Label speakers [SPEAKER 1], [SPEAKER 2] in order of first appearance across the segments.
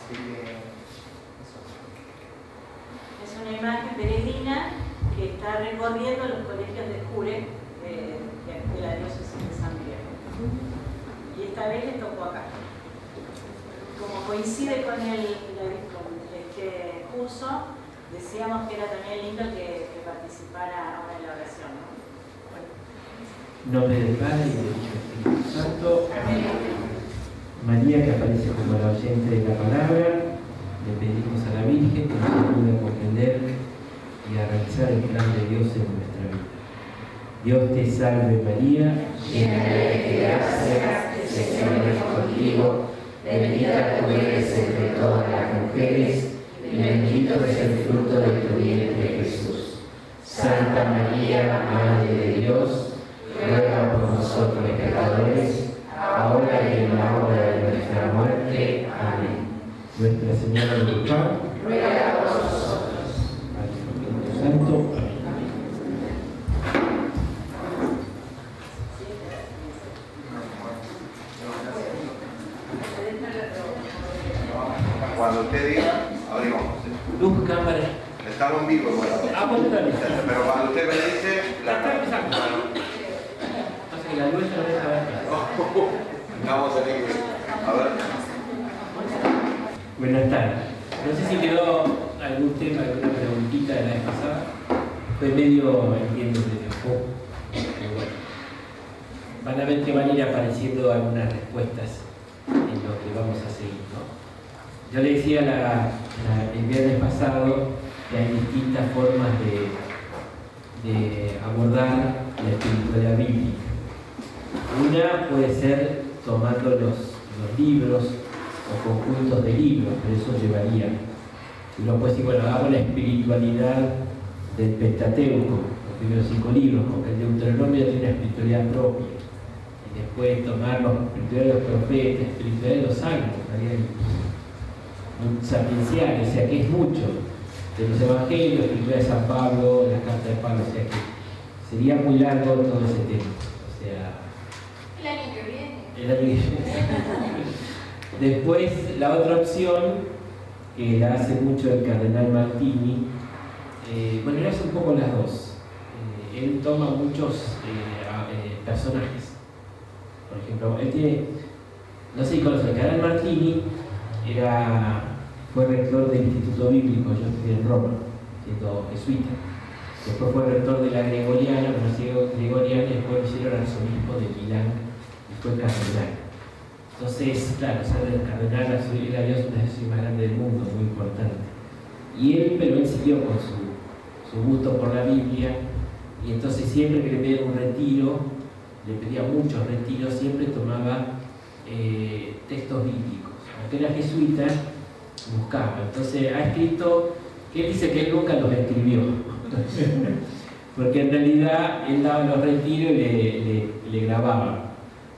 [SPEAKER 1] Así que eso.
[SPEAKER 2] Es una imagen peregrina que está recorriendo los colegios de cure de la diócesis de San Miguel. Y esta vez le tocó acá. Como coincide con este curso, decíamos que era también lindo que participara ahora en la oración, ¿no?
[SPEAKER 3] En nombre del Padre y del Hijo y del Espíritu Santo. María, que aparece como la oyente de la palabra, le pedimos a la Virgen que nos ayude a comprender y a realizar el plan de Dios en nuestra vida. Dios te salve María, llena de gracia, el Señor es contigo, bendita tú eres entre todas las mujeres, y bendito es el fruto de tu vientre Jesús. Santa María, Madre de Dios, ruega por nosotros pecadores, ahora y en la hora de nuestra muerte. Amén. Nuestra Señora de Luján,
[SPEAKER 4] ruega por nosotros.
[SPEAKER 3] al Espíritu Santo. Amén.
[SPEAKER 5] Cuando usted diga, abrimos.
[SPEAKER 3] Luz, cámara.
[SPEAKER 5] Estamos en vivo, bueno.
[SPEAKER 3] Pues también.
[SPEAKER 5] Pero cuando usted me dice,
[SPEAKER 3] Está empezando. Pasa que la luz no deja ver.
[SPEAKER 5] vamos a ir. A ver.
[SPEAKER 3] Buenas tardes. No sé si quedó algún tema, alguna preguntita de la vez pasada. Fue medio, entiendo, medio poco. Pero bueno. Van a ver que van a ir apareciendo algunas respuestas en lo que vamos a seguir, ¿no? Yo le decía el viernes pasado que hay distintas formas de abordar la espiritualidad bíblica. Una puede ser tomando los libros o conjuntos de libros, pero eso llevaría. Uno puede decir, bueno, hagamos la espiritualidad del Pentateuco, los primeros 5 libros, porque el Deuteronomio tiene una espiritualidad propia. Y después tomar la espiritualidad de los profetas, la espiritualidad de los salmos, sapienciales, o sea que es mucho. De los evangelios, la espiritualidad de San Pablo, la carta de Pablo, o sea que sería muy largo todo ese tema. O sea,
[SPEAKER 4] El año que viene.
[SPEAKER 3] el año que viene. Después, la otra opción, que la hace mucho el cardenal Martini, bueno, él hace un poco las dos. Él toma muchos personajes. Por ejemplo, él tiene, no sé si conoce, el cardenal Martini fue rector del Instituto Bíblico, yo estudié en Roma, siendo jesuita. Después fue rector de la Gregoriana, nació Gregoriana, y después lo hicieron arzobispo de Milán y fue cardenal. Entonces, claro, ser el cardenal, él había una decisión más grande del mundo, muy importante. Pero él siguió con su gusto por la Biblia, y entonces siempre que le pedían un retiro, le pedía muchos retiros, siempre tomaba textos bíblicos. Aunque era jesuita, buscaba. Entonces ha escrito, que él dice que él nunca los escribió. Porque en realidad él daba los retiros y le grababa.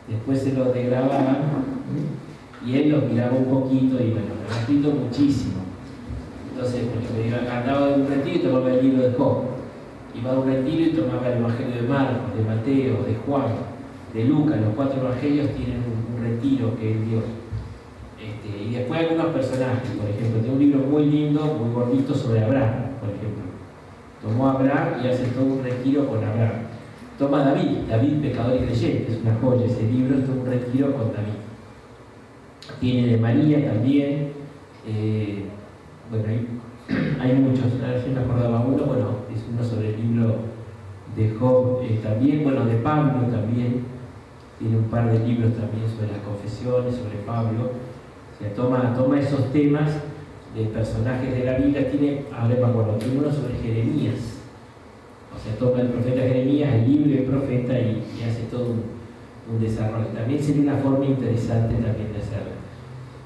[SPEAKER 3] Después se los regrababan y él los miraba un poquito y bueno, lo ha escrito muchísimo. Entonces, por ejemplo, andaba de un retiro y tomaba el libro de Job. Iba a un retiro y tomaba el Evangelio de Marcos, de Mateo, de Juan, de Lucas. Los 4 evangelios tienen un retiro que él dio. Y después algunos personajes, por ejemplo, tengo un libro muy lindo, muy gordito sobre Abraham, por ejemplo. Tomó a Abraham y hace todo un retiro con Abraham. Toma a David, pecador y creyente, es una joya, ese libro es todo un retiro con David. Tiene de María también, bueno, hay muchos, a ver si me acordaba uno, bueno, es uno sobre el libro de Job también, bueno, de Pablo también, tiene un par de libros también sobre las confesiones, sobre Pablo. O sea, toma esos temas de personajes de la Biblia, ahora me acuerdo, tiene uno sobre Jeremías. O sea, toma el profeta Jeremías, el libro del profeta y hace todo un desarrollo. También sería una forma interesante también de hacerlo.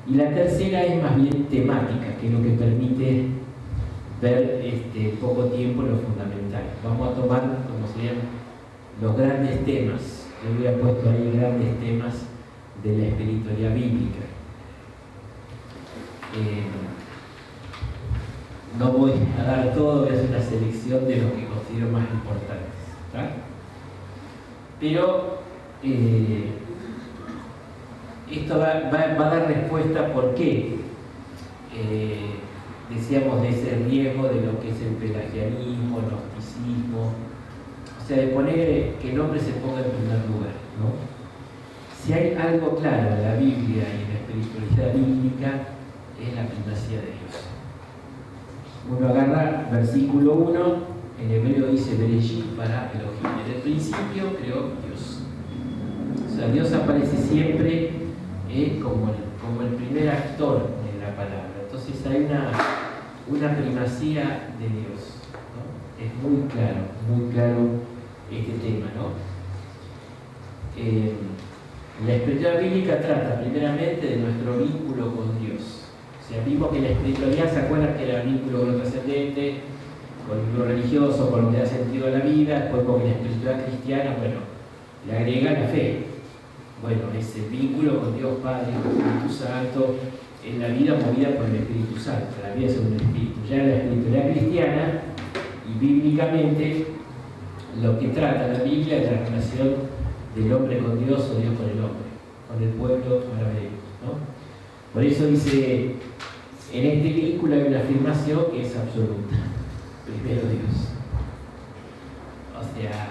[SPEAKER 3] Y la tercera es más bien temática, que es lo que permite ver poco tiempo lo fundamental. Vamos a tomar, como serían, los grandes temas. Yo hubiera puesto ahí grandes temas de la espiritualidad bíblica. No voy a dar todo, voy a hacer una selección de los que considero más importantes, ¿tá? Pero esto va a dar respuesta por qué decíamos de ese riesgo de lo que es el pelagianismo, el gnosticismo, o sea, de poner que el hombre se ponga en primer lugar, ¿no? Si hay algo claro en la Biblia y en la espiritualidad bíblica, es la primacía de Dios. Uno agarra versículo 1, en hebreo dice Bereshit para Elohim. En el principio creó Dios. O sea, Dios aparece siempre como el primer actor en la palabra. Entonces hay una primacía de Dios, ¿no? Es muy claro este tema, ¿no? La espiritualidad bíblica trata primeramente de nuestro vínculo con Dios. O sea, vimos que la espiritualidad, ¿se acuerdan que era el vínculo con lo trascendente, con lo religioso, con lo que da sentido a la vida? Después, porque la espiritualidad cristiana, bueno, le agrega la fe. Bueno, ese vínculo con Dios Padre, con el Espíritu Santo, en la vida movida por el Espíritu Santo, la vida según el Espíritu. Ya en la espiritualidad cristiana y bíblicamente, lo que trata la Biblia es la relación del hombre con Dios o Dios con el hombre, con el pueblo, ahora veremos, ¿no? Por eso dice, en este vínculo hay una afirmación que es absoluta. Primero Dios. O sea,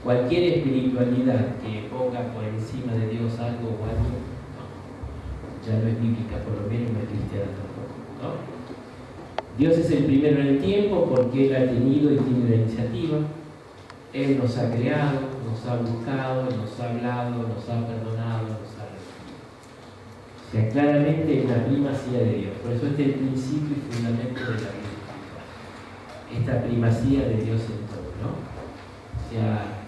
[SPEAKER 3] cualquier espiritualidad que ponga por encima de Dios algo o algo, no, ya no es bíblica, por lo menos no es cristiana tampoco, ¿no? Dios es el primero en el tiempo porque Él ha tenido y tiene la iniciativa. Él nos ha creado, nos ha buscado, nos ha hablado, nos ha perdonado, nos ha redimido. O sea, claramente es la primacía de Dios. Por eso este es el principio y fundamento de la vida espiritual. Esta primacía de Dios en todo, ¿no? O sea,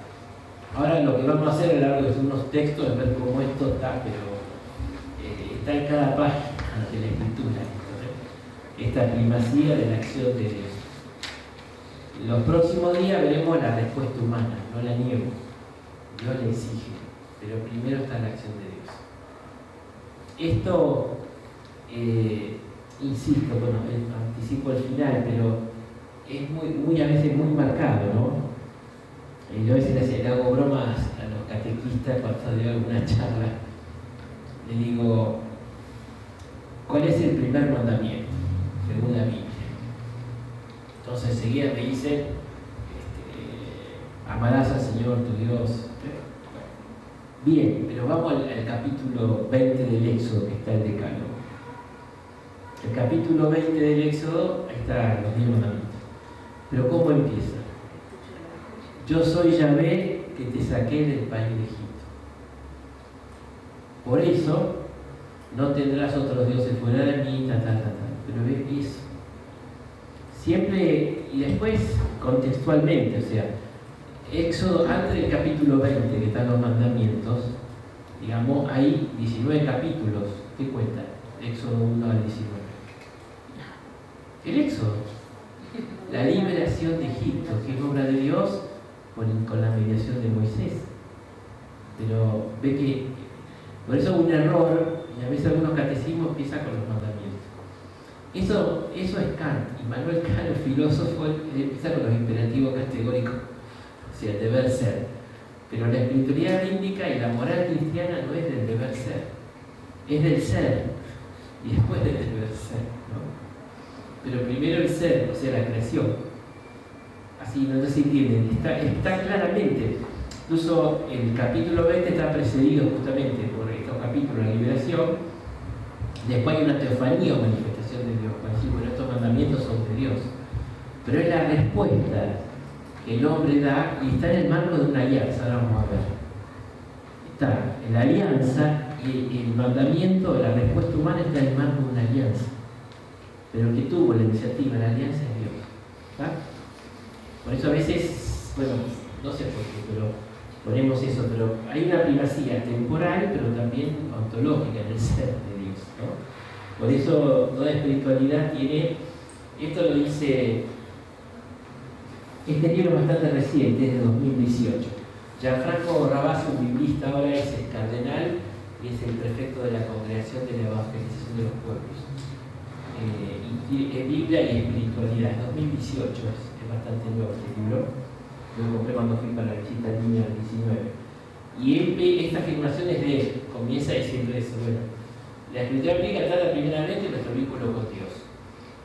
[SPEAKER 3] ahora lo que vamos a hacer a lo largo de unos textos es ver cómo esto está, pero está en cada página de la Escritura, ¿no? Esta primacía de la acción de Dios. Los próximos días veremos la respuesta humana, no la niego. Dios le exige, pero primero está la acción de Dios. Esto, insisto, bueno, anticipo el final, pero es muy a veces muy marcado, ¿no? Yo a veces le hago bromas a los catequistas cuando doy alguna charla. Le digo, ¿cuál es el primer mandamiento? Según la Biblia. Entonces enseguida me dicen, amarás al Señor tu Dios. Bien, pero vamos al capítulo 20 del Éxodo, que está el Decálogo. El capítulo 20 del Éxodo, ahí están los 10 mandamientos. Pero ¿cómo empieza? Yo soy Yahvé que te saqué del país de Egipto. Por eso no tendrás otros dioses fuera de mí, Pero ves eso. Siempre, y después contextualmente, o sea, Éxodo, antes del capítulo 20, que están los mandamientos, digamos, hay 19 capítulos. ¿Qué cuenta? Éxodo 1 al 19. El Éxodo, la liberación de Egipto, que es obra de Dios con la mediación de Moisés. Pero ve que, por eso un error, y a veces algunos catecismos empiezan con los mandamientos. Eso es Kant, y Manuel Kant, el filósofo, empieza con los imperativos categóricos, o sea, el deber ser. Pero la espiritualidad bíblica y la moral cristiana no es del deber ser, es del ser, y después del deber ser, ¿no? Pero primero el ser, o sea, la creación. Así, no sé si entienden, está claramente, incluso el capítulo 20 está precedido justamente por estos capítulos, la liberación, después hay una teofanía o manifestación de Dios, para decir, bueno, estos mandamientos son de Dios, pero es la respuesta que el hombre da y está en el marco de una alianza. Ahora vamos a ver, está en la alianza y el mandamiento, la respuesta humana está en el marco de una alianza, pero que tuvo la iniciativa, la alianza es Dios, ¿está? Por eso a veces, bueno, no sé por qué, pero ponemos eso, pero hay una primacía temporal, pero también ontológica en el ser de Dios, ¿no? Por eso toda espiritualidad tiene, esto lo dice, este libro es bastante reciente, es de 2018. Gianfranco Rabasi, un biblista, ahora es el cardenal y es el prefecto de la Congregación de la Evangelización de los Pueblos. Biblia y espiritualidad, 2018, es bastante nuevo este libro. Lo compré cuando fui para la visita al niño del 19. Y esta afirmación es de él, comienza diciendo eso, bueno, La Escritura Bíblica trata primeramente nuestro vínculo con Dios.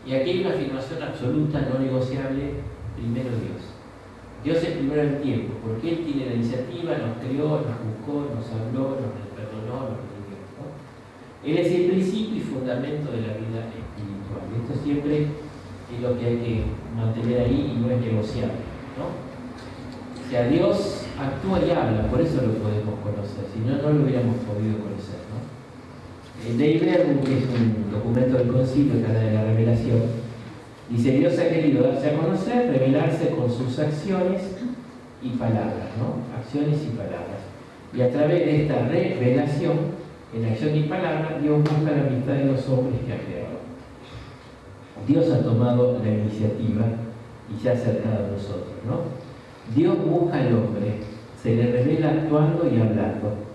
[SPEAKER 3] Y aquí hay una afirmación absoluta, no negociable: primero Dios. Dios es primero en tiempo, porque Él tiene la iniciativa, nos creó, nos buscó, nos habló, nos perdonó, nos redimió, ¿no? Él es el principio y fundamento de la vida espiritual. Esto siempre es lo que hay que mantener ahí y no es negociable, ¿no? O sea, Dios actúa y habla, por eso lo podemos conocer, si no, no lo hubiéramos podido conocer, ¿no? Dei Verbum, que es un documento del concilio que habla de la revelación, dice: Dios ha querido darse a conocer, revelarse con sus acciones y palabras, ¿no? Acciones y palabras. Y a través de esta revelación, en acción y palabra, Dios busca la amistad de los hombres que ha creado. Dios ha tomado la iniciativa y se ha acercado a nosotros, ¿no? Dios busca al hombre, se le revela actuando y hablando,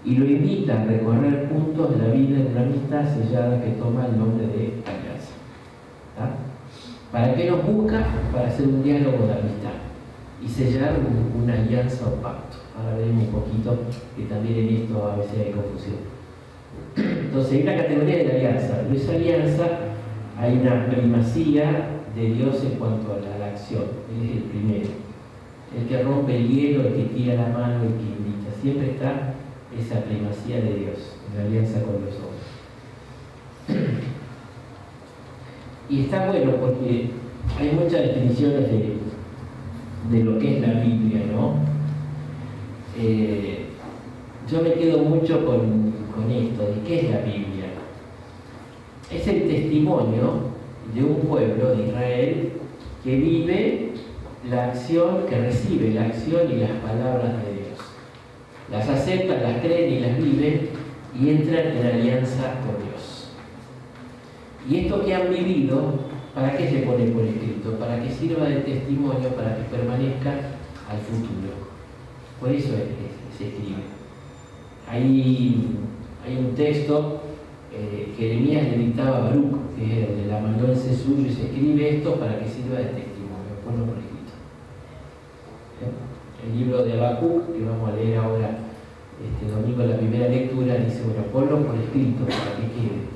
[SPEAKER 3] y lo invita a recorrer puntos de la vida en una amistad sellada que toma el nombre de alianza. ¿Tá? ¿Para qué nos busca? Para hacer un diálogo de amistad y sellar una alianza o pacto. Ahora veremos un poquito que también en esto a veces hay confusión. Entonces hay una categoría de la alianza. En esa alianza hay una primacía de Dios en cuanto a la acción. Él es el primero, el que rompe el hielo, el que tira la mano, el que invita. Siempre está esa primacía de Dios en la alianza con los hombres. Y está bueno porque hay muchas definiciones de lo que es la Biblia, ¿no? Yo me quedo mucho con esto, de qué es la Biblia. Es el testimonio de un pueblo de Israel que vive la acción, que recibe la acción y las palabras de Dios. Las aceptan, las creen y las viven y entran en alianza con Dios. Y esto que han vivido, ¿para qué se pone por escrito? Para que sirva de testimonio, para que permanezca al futuro. Por eso se escribe. Hay un texto que Jeremías le dictaba a Baruch, que era el de la amanuense suyo, y se escribe esto para que sirva de testimonio, ponlo por escrito. El libro de Habacuc, que vamos a leer ahora este domingo en la primera lectura, dice: bueno, ponlo por escrito para que quede.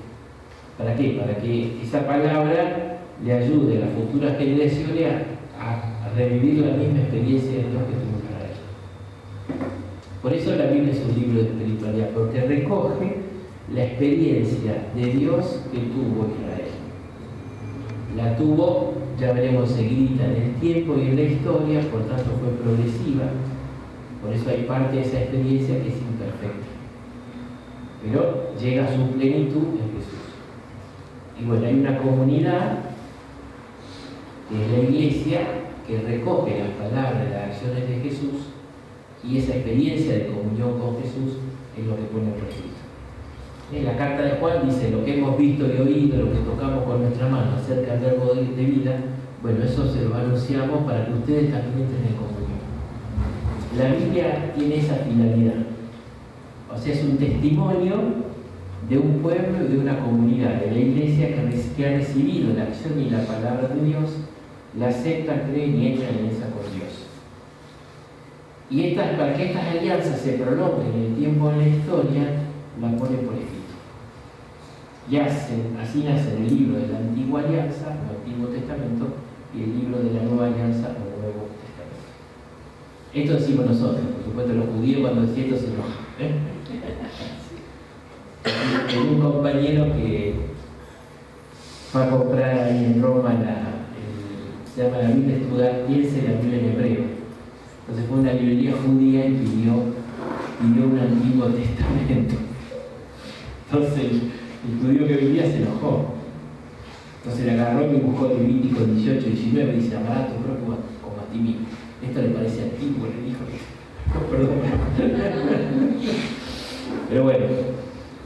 [SPEAKER 3] ¿Para qué? Para que esa palabra le ayude a las futuras generaciones a revivir la misma experiencia de Dios que tuvo Israel. Por eso la Biblia es un libro de espiritualidad, porque recoge la experiencia de Dios que tuvo Israel. La tuvo, ya veremos seguida, en el tiempo y en la historia, por tanto fue progresiva. Por eso hay parte de esa experiencia que es imperfecta, pero llega a su plenitud en Jesús. Y bueno, hay una comunidad, que es la iglesia, que recoge las palabras, las acciones de Jesús, y esa experiencia de comunión con Jesús es lo que pone por escrito. En la carta de Juan dice: lo que hemos visto y oído, lo que tocamos con nuestra mano acerca del verbo de vida, bueno, eso se lo anunciamos para que ustedes también entren en comunión. La Biblia tiene esa finalidad. O sea, es un testimonio de un pueblo y de una comunidad, de la iglesia que ha recibido la acción y la palabra de Dios, la aceptan, creen y entran en esa con Dios. Y para que estas alianzas se prolonguen en el tiempo de la historia, la pone por escrito. Y así nace el libro de la Antigua Alianza, el Antiguo Testamento, y el libro de la Nueva Alianza, el Nuevo Testamento. Esto decimos nosotros, por supuesto los judíos cuando decían esto se enojan. Tengo un compañero que fue a comprar ahí en Roma se llama la Biblia estudiantiense, la Biblia en hebreo. Entonces fue a una librería judía y pidió un Antiguo Testamento. Entonces el judío que vivía se enojó. Entonces le agarró y buscó Levítico 18, 19 y dice: amarás a tu prójimo como a ti mismo. Esto le parece antiguo, le dijo. No, perdón. Pero bueno,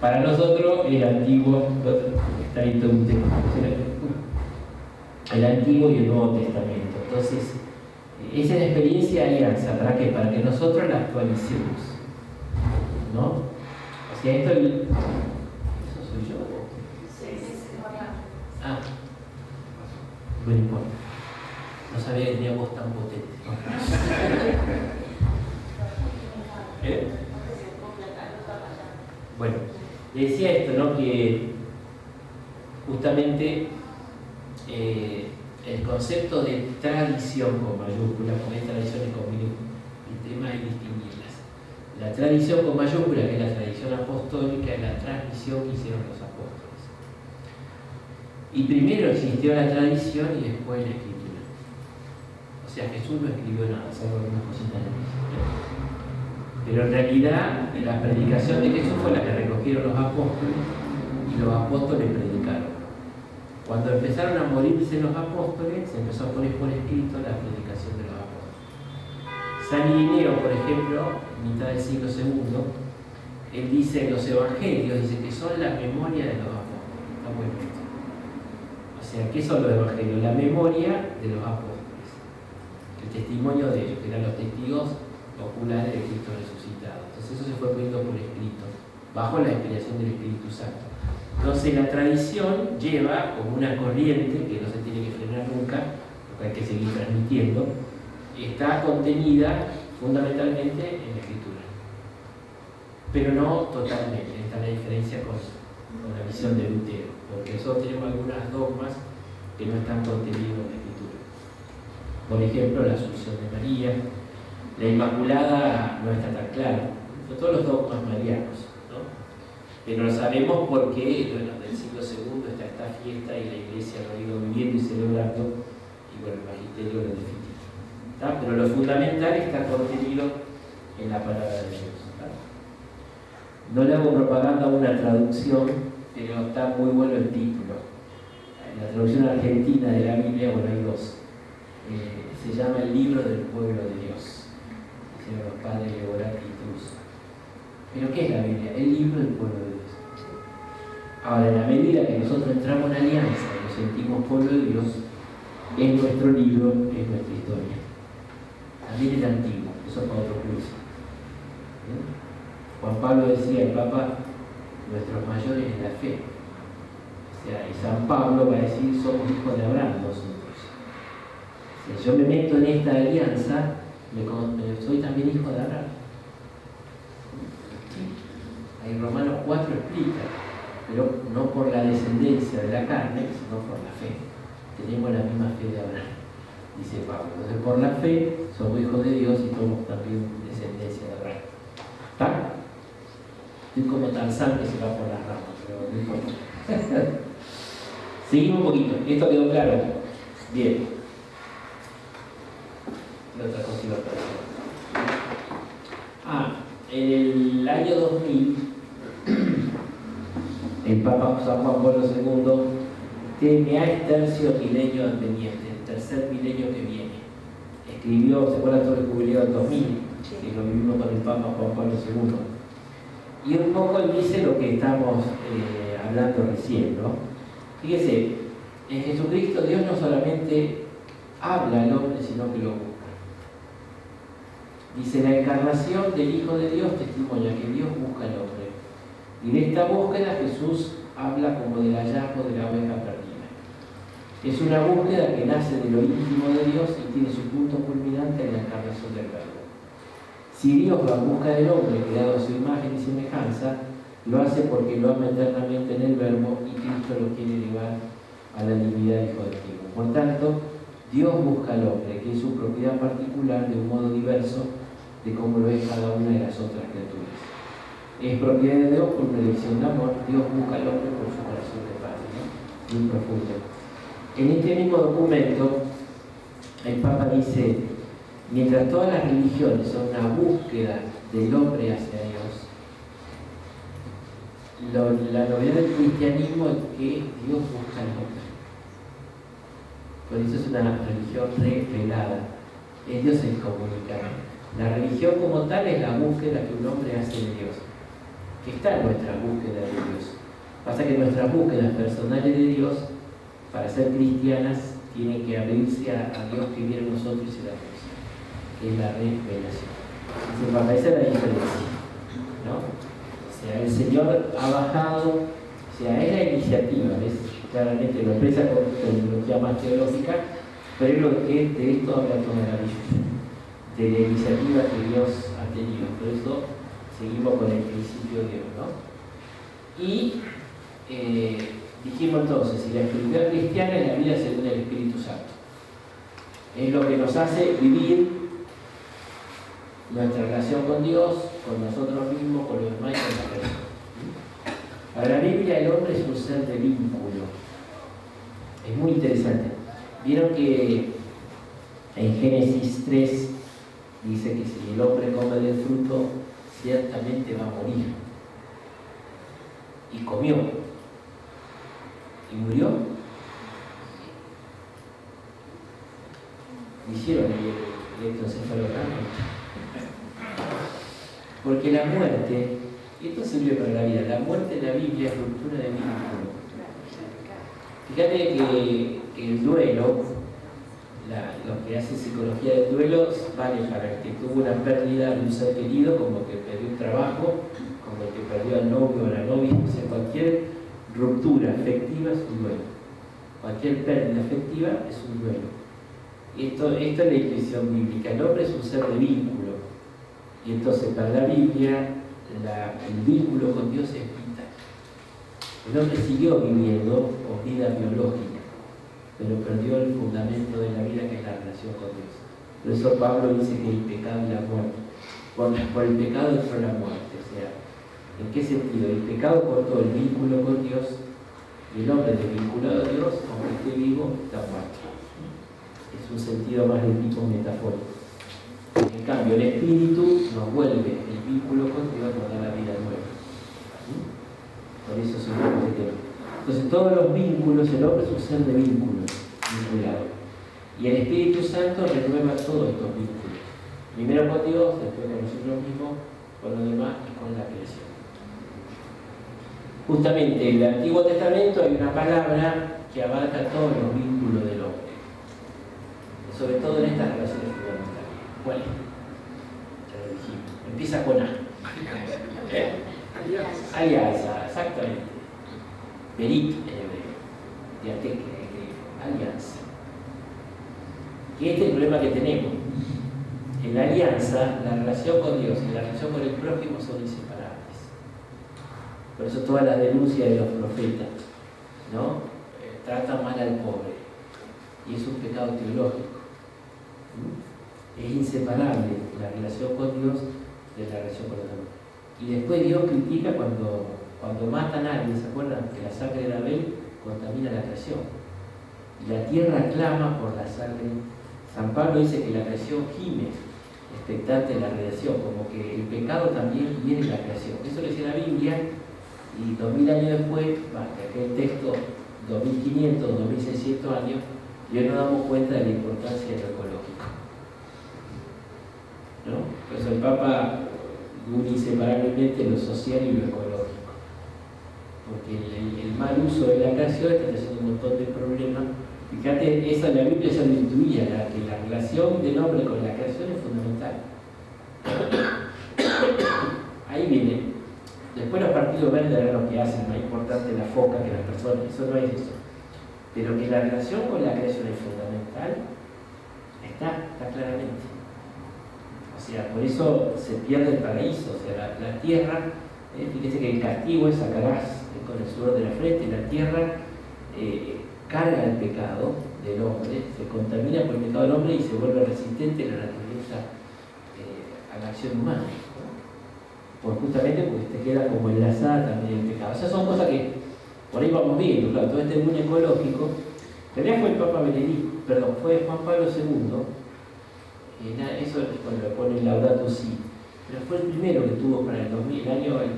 [SPEAKER 3] para nosotros el antiguo, está ahí todo un texto, el Antiguo y el Nuevo Testamento. Entonces, esa es la experiencia de alianza. ¿Para qué? Para que nosotros la actualicemos, ¿no? O sea, esto ¿eso soy yo? Ah, bueno, importa. No sabía que tenía voz tan potente. Bueno, decía esto, ¿no? Que justamente el concepto de tradición con mayúsculas, porque hay tradiciones con minúsculas, el tema es distinguirlas. La tradición con mayúsculas, que es la tradición apostólica, es la transmisión que hicieron los apóstoles. Y primero existió la tradición y después la escritura. O sea, Jesús no escribió nada, salvo algunas cositas de mí. Pero en realidad la predicación de Jesús fue la que recogieron los apóstoles y los apóstoles predicaron. Cuando empezaron a morirse los apóstoles, se empezó a poner por escrito la predicación de los apóstoles. San Irineo, por ejemplo, en mitad del siglo II, él dice en los evangelios, dice que son la memoria de los apóstoles. Está muy bien. O sea, ¿qué son los evangelios? La memoria de los apóstoles. El testimonio de ellos, que eran los testigos oculares de Cristo resucitado. Entonces eso se fue poniendo por escrito, bajo la inspiración del Espíritu Santo. Entonces la tradición lleva como una corriente que no se tiene que frenar nunca, porque hay que seguir transmitiendo, está contenida fundamentalmente en la Escritura. Pero no totalmente, esta es la diferencia con la visión de Lutero, porque nosotros tenemos algunas dogmas que no están contenidos en la Escritura. Por ejemplo, la Asunción de María, la Inmaculada no está tan clara, son todos los dogmas marianos. Pero lo sabemos porque bueno, del siglo II está esta fiesta y la Iglesia lo ha ido viviendo y celebrando, y bueno, el magisterio lo define. Pero lo fundamental está contenido en la palabra de Dios. ¿Tá? No le hago propaganda a una traducción, pero está muy bueno el título. La traducción argentina de la Biblia, bueno, hay dos. Se llama El Libro del Pueblo de Dios. Hicieron los padres Leorati y Cruz. ¿Pero qué es la Biblia? El libro del pueblo de Dios. Ahora, en la medida que nosotros entramos en alianza y nos sentimos pueblo de Dios, es nuestro libro, es nuestra historia. También es antiguo, eso es para otro curso. Juan Pablo decía, el Papa, nuestros mayores en la fe. O sea, y San Pablo va a decir, somos hijos de Abraham nosotros. Si yo me meto en esta alianza, soy también hijo de Abraham. Ahí Romanos 4 explica, pero no por la descendencia de la carne, sino por la fe. Tenemos la misma fe de Abraham, dice Pablo. Entonces, por la fe, somos hijos de Dios y somos también descendencia de Abraham. ¿Está? Estoy como Tarzán que se va por las ramas, pero no importa. Seguimos un poquito. ¿Esto quedó claro? Bien. La otra cosa iba a pasar. En el año 2000, el Papa San Juan Pablo II TMA es tercio milenio adveniente, el tercer milenio que viene. Escribió, ¿se acuerdan todo el jubileo del 2000? Que lo vivimos con el Papa Juan Pablo II. Y un poco él dice lo que estamos hablando recién, ¿no? Fíjese, en Jesucristo Dios no solamente habla al hombre, sino que lo busca. Dice, la encarnación del Hijo de Dios testimonia que Dios busca al hombre. Y de esta búsqueda Jesús habla como del hallazgo de la oveja perdida. Es una búsqueda que nace de lo íntimo de Dios y tiene su punto culminante en la encarnación del Verbo. Si Dios va en busca del hombre creado a su imagen y semejanza, lo hace porque lo ama eternamente en el Verbo y Cristo lo quiere llevar a la divinidad Hijo de Dios. Por tanto, Dios busca al hombre, que es su propiedad particular, de un modo diverso de cómo lo es cada una de las otras criaturas. Es propiedad de Dios por una elección de amor. Dios busca al hombre por su corazón de padre, ¿no? Muy profundo. En este mismo documento, el Papa dice, mientras todas las religiones son una búsqueda del hombre hacia Dios, la novedad del cristianismo es que Dios busca al hombre. Por eso es una religión revelada. Es Dios el comunicado. La religión como tal es la búsqueda que un hombre hace de Dios, que está en nuestra búsqueda de Dios. Pasa que nuestras búsquedas personales de Dios, para ser cristianas, tienen que abrirse a Dios que viene en nosotros y se da Dios, que es la revelación. Entonces, para esa es la diferencia, ¿no? O sea, el Señor ha bajado, o sea, es la iniciativa, ¿ves? Claramente lo expresa con terminología más teológica, pero es lo que de esto habla toda la Biblia, de la iniciativa que Dios ha tenido. Por eso seguimos con el principio de Dios, ¿no? Y dijimos entonces, si la espiritualidad cristiana es la vida según el Espíritu Santo. Es lo que nos hace vivir nuestra relación con Dios, con nosotros mismos, con los demás y con la persona. Para la Biblia el hombre es un ser de vínculo. Es muy interesante. Vieron que en Génesis 3 dice que si el hombre come del fruto, ciertamente va a morir. Y comió. ¿Y murió? Hicieron el electroencefalograma. Porque la muerte, y esto sirve para la vida, la muerte en la Biblia es ruptura de vínculo. Fíjate que el duelo, lo que hace psicología del duelo, vale para el que tuvo una pérdida de un ser querido, como el que perdió un trabajo, como el que perdió al novio o a la novia, o sea, cualquier ruptura afectiva es un duelo. Cualquier pérdida afectiva es un duelo. Y esto es la intuición bíblica. El hombre es un ser de vínculo. Y entonces para la Biblia el vínculo con Dios es vital. El hombre siguió viviendo con vida biológica, pero perdió el fundamento de la vida, que es la relación con Dios. Por eso Pablo dice que el pecado y la muerte. Por el pecado entró la muerte. O sea, ¿en qué sentido? El pecado cortó el vínculo con Dios, y el hombre desvinculado a Dios, aunque esté vivo, está muerto. Es un sentido más de tipo metafórico. En cambio, el Espíritu nos vuelve el vínculo con Dios, nos da la vida nueva. Por eso es un poco de tema. Entonces, todos los vínculos, el hombre es un ser de vínculos, vinculado. Y el Espíritu Santo renueva todos estos vínculos. Primero con Dios, después con nosotros mismos, con los demás y con la creación. Justamente en el Antiguo Testamento hay una palabra que abarca todos los vínculos del hombre. Sobre todo en estas relaciones fundamentales. ¿Cuál es? Ya lo dijimos. Empieza con A. Alianza, exactamente. Berit en hebreo. Diatek en griego. Alianza. Y este es el problema que tenemos. En la alianza, la relación con Dios y la relación con el prójimo son inseparables. Por eso todas las denuncias de los profetas, ¿no? Tratan mal al pobre. Y es un pecado teológico. Es inseparable la relación con Dios de la relación con los demás. Y después Dios critica cuando matan a alguien, ¿se acuerdan? Que la sangre de Abel contamina la creación. Y la tierra clama por la sangre. San Pablo dice que la creación gime, expectante de la redención, como que el pecado también viene de la creación. Eso lo dice la Biblia, y 2000 años después, de aquel texto, 2500, 2600 años, y hoy nos damos cuenta de la importancia de lo ecológico. ¿No? Por eso el Papa une inseparablemente lo social y lo ecológico. Porque el mal uso de la creación está trayendo un montón de problemas. Fíjate, eso en la Biblia ya lo intuía, que la relación del hombre con la creación es fundamental. Ahí viene. Después los partidos verdes eran los que hacen, más importante la foca que las personas, eso no es eso. Pero que la relación con la creación es fundamental, está claramente. O sea, por eso se pierde el paraíso. O sea, la tierra, fíjese que el castigo es sacarás con el sudor de la frente, la tierra carga el pecado del hombre, se contamina por el pecado del hombre y se vuelve resistente a la naturaleza, a la acción humana. Justamente porque te queda como enlazada también el pecado. Esas son cosas que por ahí vamos viendo, claro, todo este mundo ecológico. En realidad fue el Papa Benedicto, fue Juan Pablo II, eso es cuando lo pone Laudato Si, pero fue el primero que tuvo para el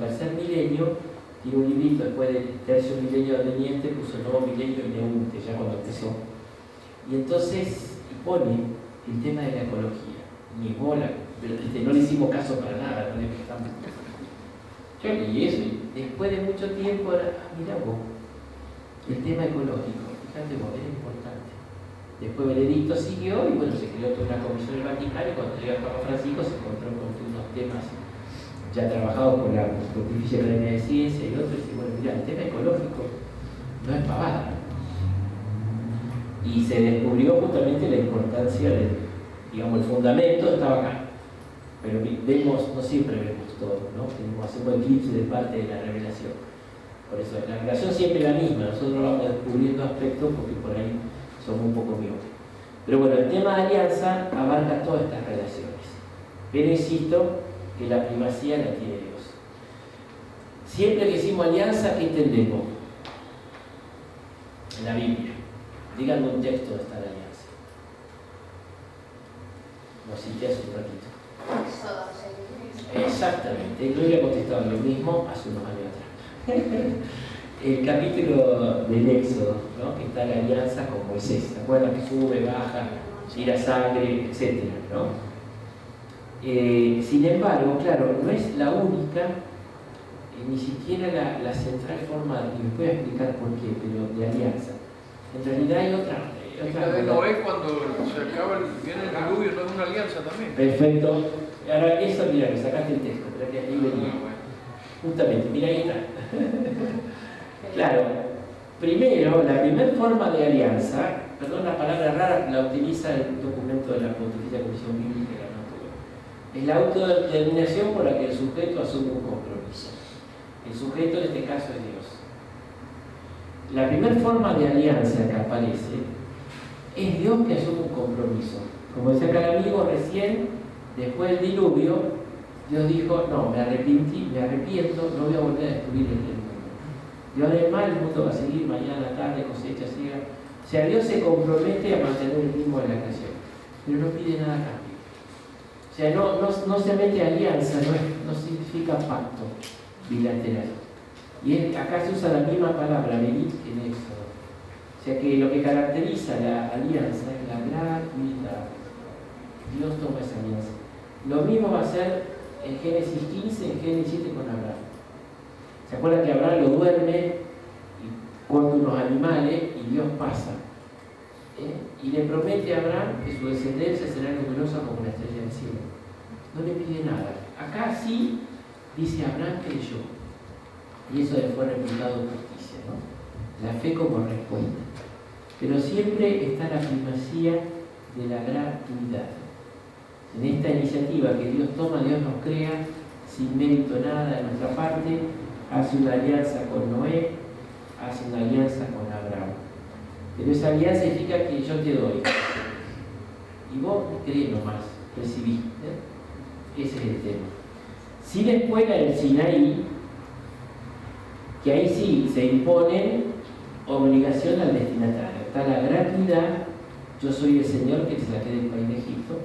[SPEAKER 3] tercer milenio, tiene un librito después del tercio milenio adveniente, puso el nuevo milenio y Neunte, ya cuando empezó. Y entonces pone el tema de la ecología, ni bola, pero no le hicimos caso para nada, no le prestamos. Yo leí eso y después de mucho tiempo, mirá vos, el tema ecológico, fíjate vos, es importante. Después Benedicto siguió y bueno, se creó toda una comisión del Vaticano y cuando llegó el Papa Francisco se encontró con unos temas ya trabajados por la Pontificia Academia de Ciencia y otros, y bueno, mirá, el tema ecológico no es pavada. Y se descubrió justamente la importancia del, digamos, el fundamento estaba acá. Pero vemos, no siempre vemos todo, ¿no? Hacemos eclipse de parte de la revelación. Por eso la relación siempre es la misma, nosotros vamos descubriendo aspectos porque por ahí somos un poco miopes. Pero bueno, el tema de alianza abarca todas estas relaciones. Pero insisto que la primacía la tiene Dios. Siempre que decimos alianza, ¿qué entendemos? En la Biblia. Díganme un texto de esta alianza. Lo cité hace un ratito. Exactamente, Gloria ha contestado lo mismo hace unos años atrás. El capítulo del Éxodo, ¿no? Que está la alianza con Moisés, ¿se acuerdan? Que sube, baja, tira sangre, etc., ¿no? Sin embargo, claro, no es la única, ni siquiera la central forma, y me voy a explicar por qué, pero de alianza. En realidad hay otra.
[SPEAKER 6] La de Noé, cuando se acaba viene el diluvio, no es una alianza también.
[SPEAKER 3] Perfecto. Ahora, eso, mira, me sacaste el texto, pero que ahí venía. Justamente, mira, ahí está. Claro, primero, la primera forma de alianza, perdón, la palabra rara la utiliza el documento de la Pontificia Comisión Bíblica, es la autodeterminación por la que el sujeto asume un compromiso. El sujeto en este caso es Dios. La primera forma de alianza que aparece es Dios que asume un compromiso. Como decía acá el amigo recién, después del diluvio, Dios dijo, no, me arrepiento, no voy a volver a destruir el mundo. Y además el mundo va a seguir mañana, tarde, cosecha, siega. O sea, Dios se compromete a mantener el ritmo de la creación, pero no pide nada a cambio. O sea, no se mete alianza, no significa pacto bilateral. Y acá se usa la misma palabra, venid, en Éxodo. O sea que lo que caracteriza la alianza es la gratuidad. Dios toma esa alianza. Lo mismo va a ser en Génesis 15, en Génesis 7 con Abraham. ¿Se acuerdan que Abraham lo duerme y corta unos animales y Dios pasa? Y le promete a Abraham que su descendencia será numerosa como la estrella del cielo. No le pide nada. Acá sí dice Abraham creyó. Y eso le fue replicado justicia, ¿no? La fe como respuesta. Pero siempre está la primacía de la gratuidad. En esta iniciativa que Dios toma, Dios nos crea sin mérito nada de nuestra parte, hace una alianza con Noé, hace una alianza con Abraham. Pero esa alianza significa que yo te doy. Y vos crees nomás, recibí. Ese es el tema. Si después en el Sinaí, que ahí sí se impone obligación al destinatario. Está la gratuidad, yo soy el Señor que te saqué del país de Egipto,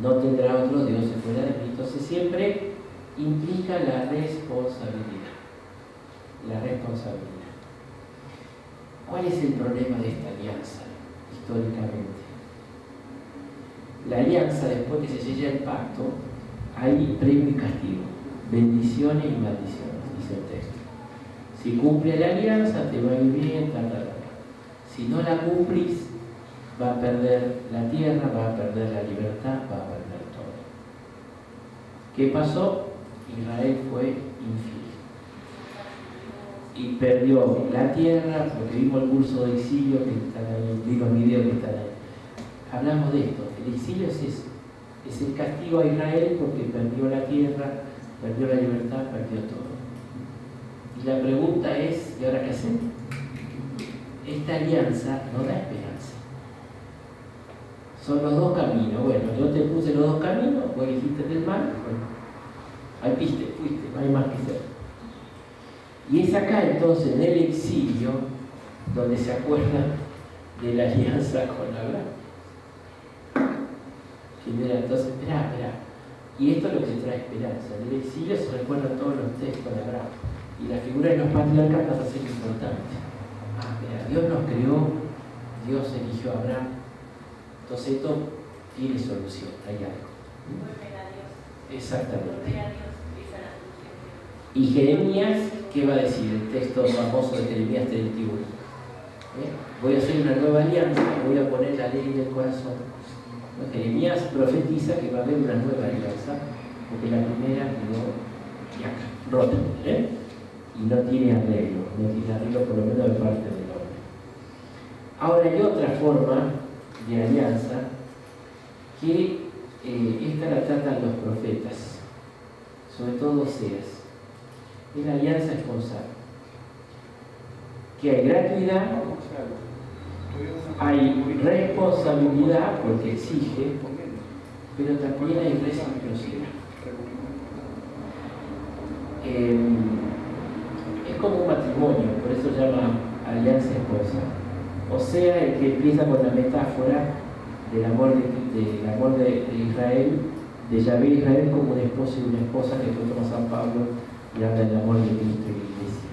[SPEAKER 3] no tendrá otros dioses fuera de mí. Entonces siempre implica la responsabilidad. La responsabilidad. ¿Cuál es el problema de esta alianza históricamente? La alianza, después que se sella el pacto, hay premio y castigo, bendiciones y maldiciones, dice el texto. Si cumple la alianza, te va a ir bien, Si no la cumplís, va a perder la tierra, va a perder la libertad, va a perder todo. ¿Qué pasó? Israel fue infiel. Y perdió la tierra, porque vimos el curso de exilio que están ahí, vimos el video que están ahí. Hablamos de esto, el exilio es eso, es el castigo a Israel porque perdió la tierra, perdió la libertad, perdió todo. Y la pregunta es, ¿y ahora qué hacemos? Esta alianza no da esperanza. Son los dos caminos. Bueno, yo te puse los dos caminos, vos elegiste del mal, bueno, ahí fuiste, no hay más que hacer. Y es acá entonces, en el exilio, donde se acuerdan de la alianza con Abraham. Entonces, espera. Y esto es lo que trae esperanza. En el exilio se recuerdan todos los textos de Abraham. Y la figura de los patriarcas pasa a ser importante. Dios nos creó, Dios eligió a Abraham. Entonces esto tiene solución, hay algo.
[SPEAKER 2] Volver a Dios.
[SPEAKER 3] Exactamente.
[SPEAKER 2] Volver a Dios, esa es la solución.
[SPEAKER 3] Y Jeremías, ¿qué va a decir? El texto famoso de Jeremías 31. Voy a hacer una nueva alianza, voy a poner la ley en el corazón. Jeremías profetiza que va a haber una nueva alianza, porque la primera quedó rota, y no tiene arreglo por lo menos de parte del hombre. Ahora hay otra forma de alianza que esta la tratan los profetas, sobre todo Oseas, es la alianza esponsal. que hay gratuidad, hay responsabilidad porque exige, pero también hay reciprocidad. Es como un matrimonio, por eso se llama alianza esposa. O sea, el que empieza con la metáfora del amor de Israel, de Yahvé e Israel como un esposo y una esposa, que después toma San Pablo y habla del amor de Cristo y la Iglesia.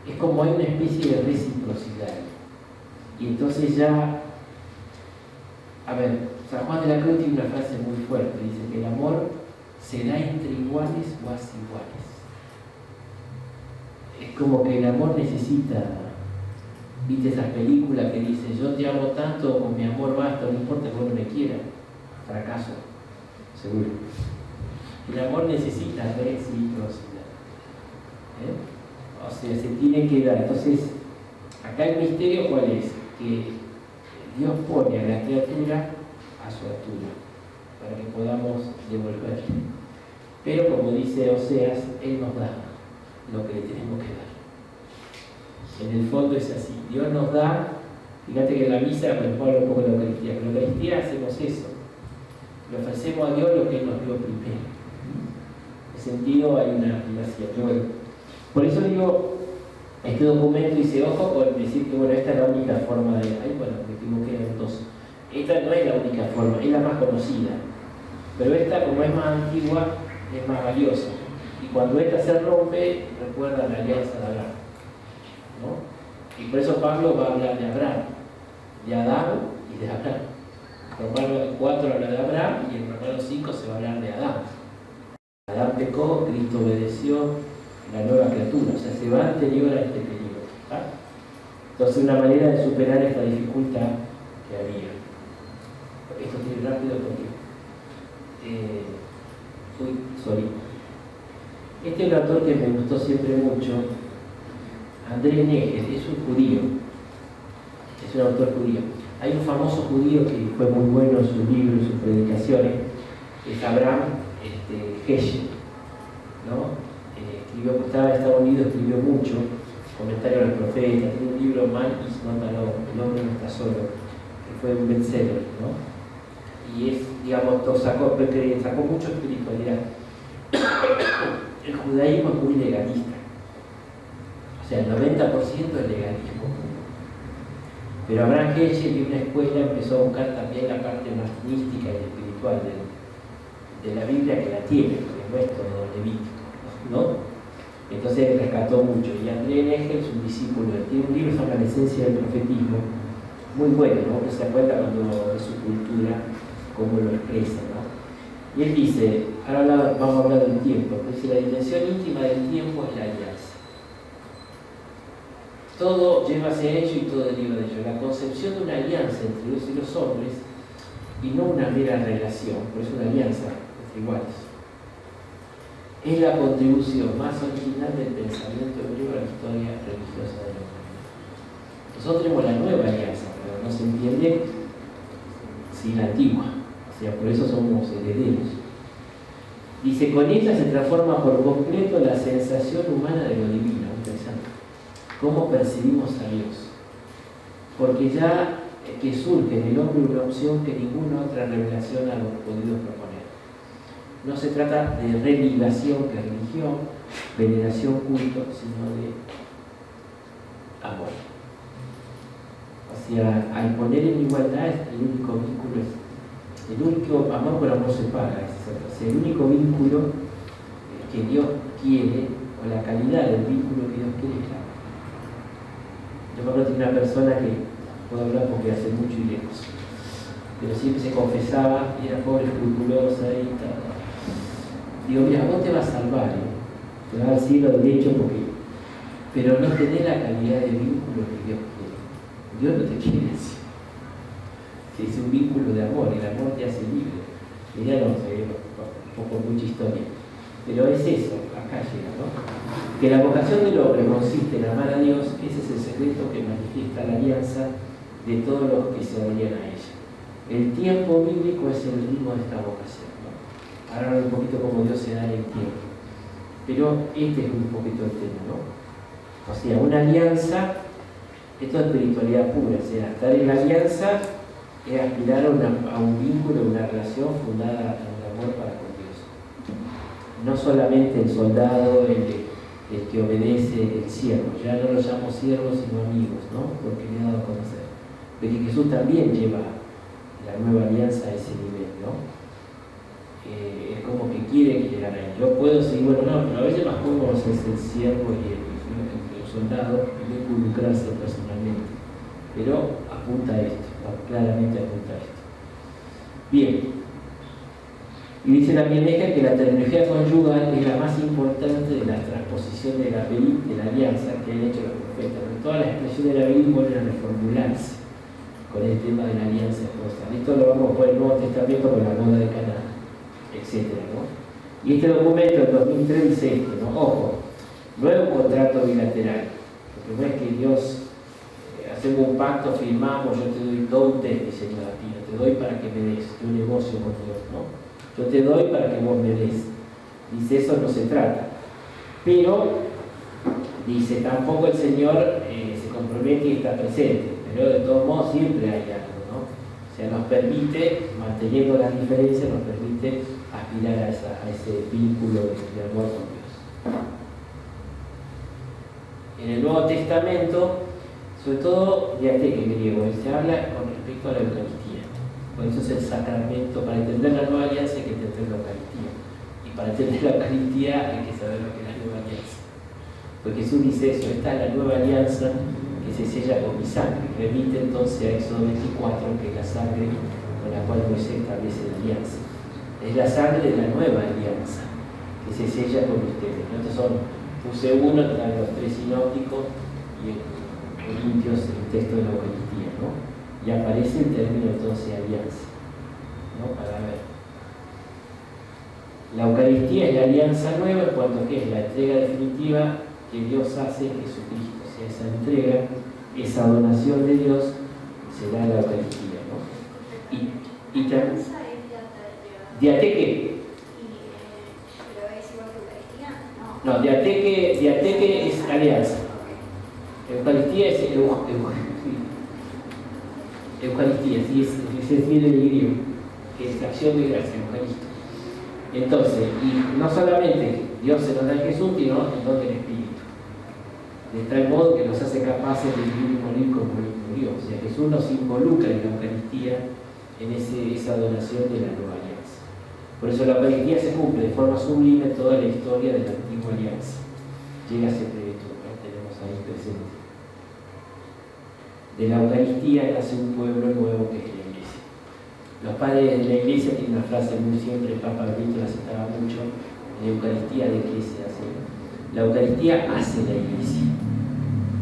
[SPEAKER 3] Es como hay una especie de reciprocidad. Y entonces ya, a ver, San Juan de la Cruz tiene una frase muy fuerte, dice que el amor se da entre iguales o hace iguales. Es como que el amor necesita, viste esas películas que dicen yo te amo tanto, con mi amor basta, no importa que vos no me quieras, fracaso, seguro. El amor necesita reciprocidad. O sea, se tiene que dar. Entonces, acá el misterio ¿cuál es? Que Dios pone a la criatura a su altura, para que podamos devolverle. Pero como dice Oseas, Él nos da lo que le tenemos que dar. En el fondo es así, Dios nos da, fíjate que en la misa, por ejemplo, un poco de la Eucaristía, pero en la Eucaristía hacemos eso, le ofrecemos a Dios lo que Él nos dio primero. En ese sentido hay una relación. Bueno, por eso digo, este documento dice, ojo con decir que bueno, esta es la única forma de, ay bueno, me equivoqué entonces. Esta no es la única forma, es la más conocida, pero esta como es más antigua, es más valiosa. Y cuando esta se rompe, recuerda la alianza de Abraham, ¿no? Y por eso Pablo va a hablar de Abraham, de Adán y de Abraham. Romanos 4 habla de Abraham y en Romanos 5 se va a hablar de Adán. Adán pecó, Cristo obedeció, la nueva criatura, o sea, se va anterior a este periodo. Entonces, una manera de superar esta dificultad que había. Esto tiene rápido porque. Sorry. Este es un autor que me gustó siempre mucho, André Neger, es un judío, es un autor judío. Hay un famoso judío que fue muy bueno en sus libros, en sus predicaciones, es Abraham Heschel, ¿no? Escribió, porque estaba en Estados Unidos, escribió mucho, comentarios a los profetas, tiene un libro, Man is not alone, el hombre no está solo, que fue un bestseller, ¿no? Y es, digamos, sacó mucho espiritualidad. El judaísmo es muy legalista, o sea, el 90% es legalismo. Pero Abraham Heschel de una escuela empezó a buscar también la parte más mística y espiritual de la Biblia, que la tiene, porque no es todo levítico, ¿no? Entonces rescató mucho. Y André Neger es un discípulo, tiene un libro que se llama La esencia del profetismo, muy bueno, ¿no? Que se da cuenta cuando de su cultura, cómo lo expresa, ¿no? Y él dice, ahora vamos a hablar del tiempo, dice la dimensión íntima del tiempo es la alianza. Todo lleva hacia ello y todo deriva de ello. La concepción de una alianza entre Dios y los hombres, y no una mera relación, por eso una alianza entre iguales. Es la contribución más original del pensamiento hebreo a la historia religiosa de la humanidad. Nosotros tenemos la nueva alianza, pero no se entiende sin la antigua. O sea, por eso somos herederos. Dice, con ella se transforma por completo la sensación humana de lo divino. Interesante. ¿Cómo percibimos a Dios? Porque ya que surge en el hombre una opción que ninguna otra revelación ha podido proponer. No se trata de religación, que es religión, veneración, culto, sino de amor. O sea, al poner en igualdad, el único vínculo es el único amor por amor se paga. O sea, el único vínculo que Dios quiere, o la calidad del vínculo que Dios quiere, es la amor. Yo me acuerdo de una persona que, puedo hablar porque hace mucho y lejos, pero siempre se confesaba y era pobre, escrupulosa y tal. Digo, mira, vos te vas a salvar, te vas al cielo derecho porque, pero no tenés la calidad de vínculo que Dios quiere. Dios no te quiere así. Es un vínculo de amor, el amor te hace libre. Mirá, no sé, un poco mucha historia. Pero es eso, acá llega, ¿no? Que la vocación del hombre consiste en amar a Dios, ese es el secreto que manifiesta la alianza de todos los que se adherían a ella. El tiempo bíblico es el ritmo de esta vocación, ¿no? Ahora un poquito cómo Dios se da en el tiempo. Pero este es un poquito el tema, ¿no? O sea, una alianza Esto es espiritualidad pura, o sea, estar en la alianza es aspirar a un vínculo, una relación fundada en el amor para con Dios. No solamente el soldado, el que obedece, el siervo, ya no lo llamo siervos sino amigos, ¿no? Porque le he dado a conocer. Porque Jesús también lleva la nueva alianza a ese nivel, ¿no? Es como que quiere llegar ahí. Yo puedo seguir, bueno, no, pero a veces más cómodo es el siervo y el soldado y no involucrarse personalmente. Pero apunta a esto, claramente apunta a esto. Bien. Y dice también Becker que la terminología conyugal es la más importante de la transposición de la alianza que han hecho los profetas. Porque todas las expresiones de la Biblia vuelven a reformularse con el tema de la alianza esposa. Esto lo vamos a ver en el Nuevo Testamento con la boda de Caná, etc., ¿no? Y este documento del 2003 dice esto, ¿no? Ojo, no es un contrato bilateral, porque no es que Dios hacemos un pacto, firmamos, yo te doy dotes, dice la Latina, te doy para que me des, yo negocio con Dios, ¿no? Yo te doy para que vos me des. Dice, eso no se trata. Pero, dice, tampoco el Señor se compromete y está presente. Pero de todos modos siempre hay algo, ¿no? O sea, nos permite, manteniendo las diferencias, nos permite aspirar a ese vínculo de amor con Dios. En el Nuevo Testamento, sobre todo diateque griego, se habla con respecto a la Eucaristía. Por eso es el sacramento. Para entender la nueva alianza hay que entender la Eucaristía. Y para entender la Eucaristía hay que saber lo que es la nueva alianza. Porque Jesús dice eso, esta es la nueva alianza que se sella con mi sangre. Remite entonces a Éxodo 24, que es la sangre con la cual Moisés establece la alianza. Es la sangre de la nueva alianza que se sella con ustedes. Estos son, puse uno, están los tres sinópticos y en Corintios el texto de la Eucaristía, ¿no? Y aparece el término entonces alianza, ¿no? Para ver. La Eucaristía es la alianza nueva en cuanto que es la entrega definitiva que Dios hace en Jesucristo. O sea, esa entrega, esa donación de Dios será la Eucaristía, ¿no? Y también diateque.
[SPEAKER 4] ¿Pero es igual que Eucaristía?
[SPEAKER 3] No, diateque es alianza. Eucaristía es Eucaristía, sí, se viene del griego, que es acción de gracia, Eucaristía. Entonces, y no solamente Dios se nos da en Jesús, sino en don del Espíritu. De tal modo que nos hace capaces de vivir y morir como Él murió. O sea, Jesús nos involucra en la Eucaristía, en esa donación de la nueva alianza. Por eso la Eucaristía se cumple de forma sublime en toda la historia de la antigua alianza. Llega a ser plenitud, ¿no? Tenemos ahí presente. De la Eucaristía nace un pueblo nuevo que es la Iglesia. Los padres de la Iglesia tienen una frase muy siempre, el Papa Benito la citaba mucho, la Eucaristía de qué se hace. La Eucaristía hace la Iglesia.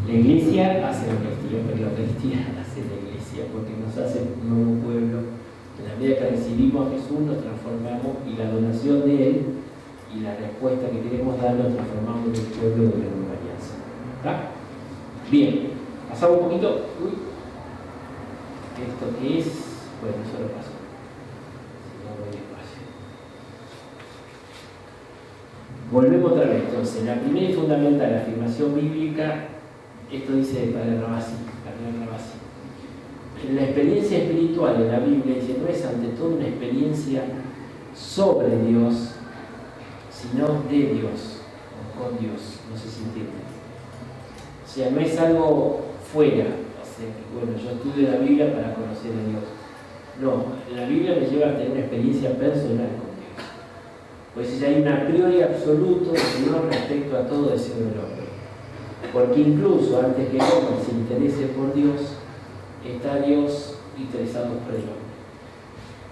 [SPEAKER 3] La Iglesia hace la Eucaristía, pero la Eucaristía hace la Iglesia, porque nos hace un nuevo pueblo. En la medida que recibimos a Jesús, nos transformamos y la donación de Él y la respuesta que queremos dar, nos transformamos en el pueblo de la nueva alianza. ¿Está? Bien, pasamos un poquito. Uy. ¿Esto qué es? Bueno, eso lo paso. Si no, voy despacio. Volvemos otra vez. Entonces, la primera y fundamental afirmación bíblica, esto dice el Padre Rabasi. La experiencia espiritual en la Biblia dice, no es ante todo una experiencia sobre Dios, sino de Dios, o con Dios, no sé si entienden. O sea, no es algo fuera, o sea, bueno, yo estudio la Biblia para conocer a Dios. No, la Biblia me lleva a tener una experiencia personal con Dios. Pues hay una a priori absoluto de Dios respecto a todo deseo del hombre. Porque incluso antes que el hombre se interese por Dios, está Dios interesado por el hombre.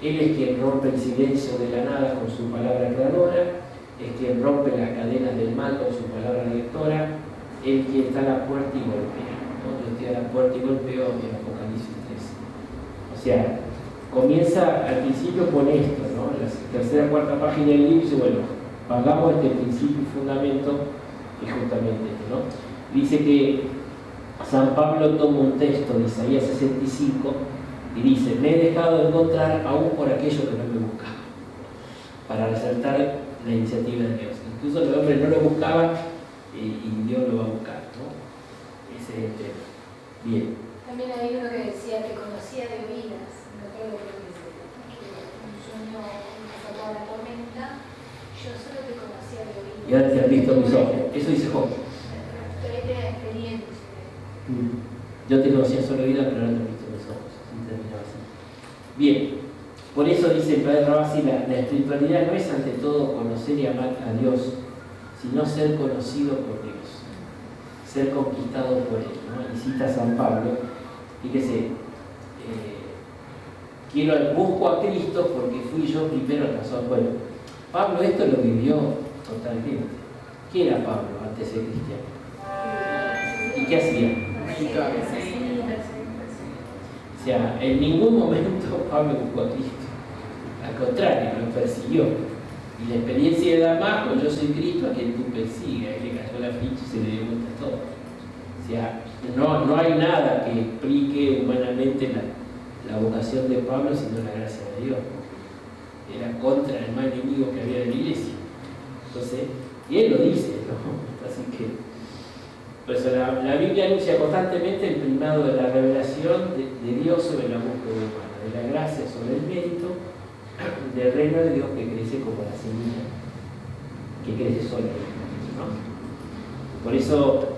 [SPEAKER 3] Él es quien rompe el silencio de la nada con su palabra creadora, es quien rompe las cadenas del mal con su palabra lectora, él quien está a la puerta y golpea. ¿No? Yo estoy a la puerta y golpeo en Apocalipsis 13. O sea, comienza al principio con esto, ¿no? En la tercera, cuarta página del libro dice, bueno, pagamos este principio y fundamento, y justamente esto, ¿no? Dice que San Pablo toma un texto de Isaías 65 y dice, me he dejado de encontrar aún por aquello que no me buscaba, para resaltar la iniciativa de Dios. Incluso el hombre no lo buscaba y Dios lo va a buscar, ¿no? Ese es el tema. Bien.
[SPEAKER 7] También hay uno que decía que conocía de oídas, me acuerdo que un sueño me sacó la tormenta, yo solo te conocía de oídas.
[SPEAKER 3] Y ahora te has visto mis ojos. Eso dice Job.
[SPEAKER 7] Pero ahí tenía experiencia.
[SPEAKER 3] Yo te conocía solo vida, pero ahora te he visto mis ojos. Así terminaba así. Bien. Por eso dice el padre Rabasi, la espiritualidad no es ante todo conocer y amar a Dios, sino ser conocido por Dios, ser conquistado por Él, ¿no? Y cita a San Pablo, fíjese, busco a Cristo porque fui yo primero el razón. Bueno, Pablo esto lo vivió totalmente. ¿Qué era Pablo antes de ser cristiano? ¿Y qué hacía? O sea, en ningún momento Pablo buscó a Cristo. Al contrario, lo persiguió. Y la experiencia de Damasco, yo soy Cristo a quien tú persigues, ahí le cayó la ficha y se le dio vuelta todo. O sea, no hay nada que explique humanamente la vocación de Pablo sino la gracia de Dios. Era contra el mal enemigo que había de la iglesia. Entonces, y él lo dice, ¿no? Así que, pues la Biblia anuncia constantemente el primado de la revelación de Dios sobre la búsqueda humana, de la gracia sobre el mérito, del reino de Dios que crece como la semilla, que crece sola, ¿no? Por eso,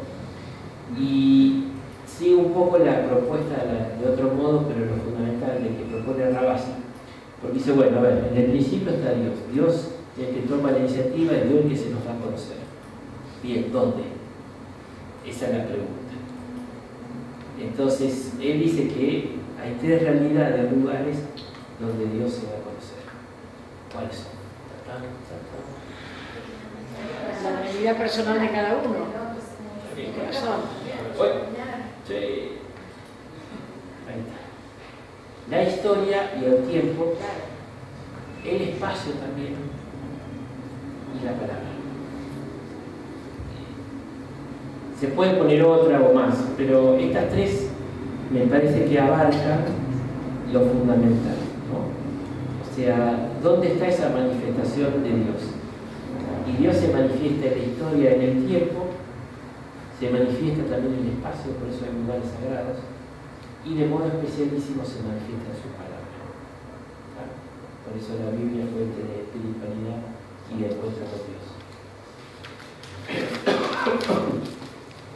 [SPEAKER 3] y sigue un poco la propuesta de otro modo, pero lo fundamental de que propone Rabasi, porque dice, bueno, a ver, en el principio está Dios, Dios es el que toma la iniciativa y Dios es el que se nos da a conocer. Bien, ¿dónde? Esa es la pregunta. Entonces, él dice que hay tres realidades, lugares donde Dios se da a conocer. ¿Cuáles son?
[SPEAKER 8] La realidad personal de cada uno. El corazón.
[SPEAKER 3] Sí. Ahí está. La historia y el tiempo, el espacio también y la palabra. Se puede poner otra o más, pero estas tres me parece que abarcan lo fundamental, ¿no? O sea, ¿dónde está esa manifestación de Dios? Y Dios se manifiesta en la historia, en el tiempo, se manifiesta también en el espacio, por eso hay lugares sagrados, y de modo especialísimo se manifiesta en su palabra. ¿Claro? Por eso la Biblia es fuente de espiritualidad y de encuentro con Dios.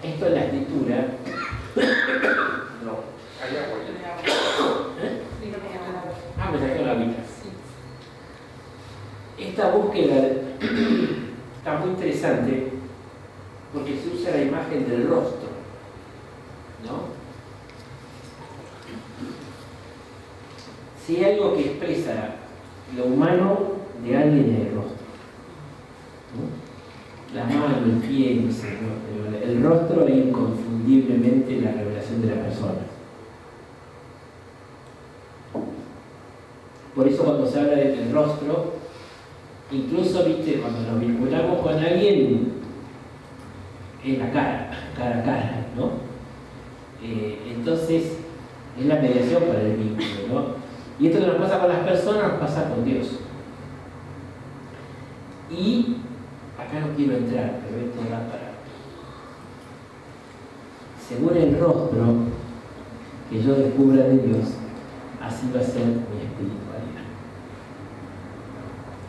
[SPEAKER 3] Esto en la escritura. No.
[SPEAKER 6] Hay agua.
[SPEAKER 3] Me saqué la vida. Esta búsqueda está muy interesante porque se usa la imagen del rostro, ¿no? Si hay algo que expresa lo humano de alguien es el rostro, ¿no? La mano, el pie, no sé, ¿no? Pero el rostro es inconfundiblemente la revelación de la persona. Por eso cuando se habla del rostro, incluso, viste, cuando nos vinculamos con alguien, es la cara a cara, ¿no? Entonces, es la mediación para el vínculo, ¿no? Y esto que nos pasa con las personas, nos pasa con Dios. Y acá no quiero entrar, pero esto da para... Según el rostro que yo descubra de Dios, así va a ser mi espiritualidad.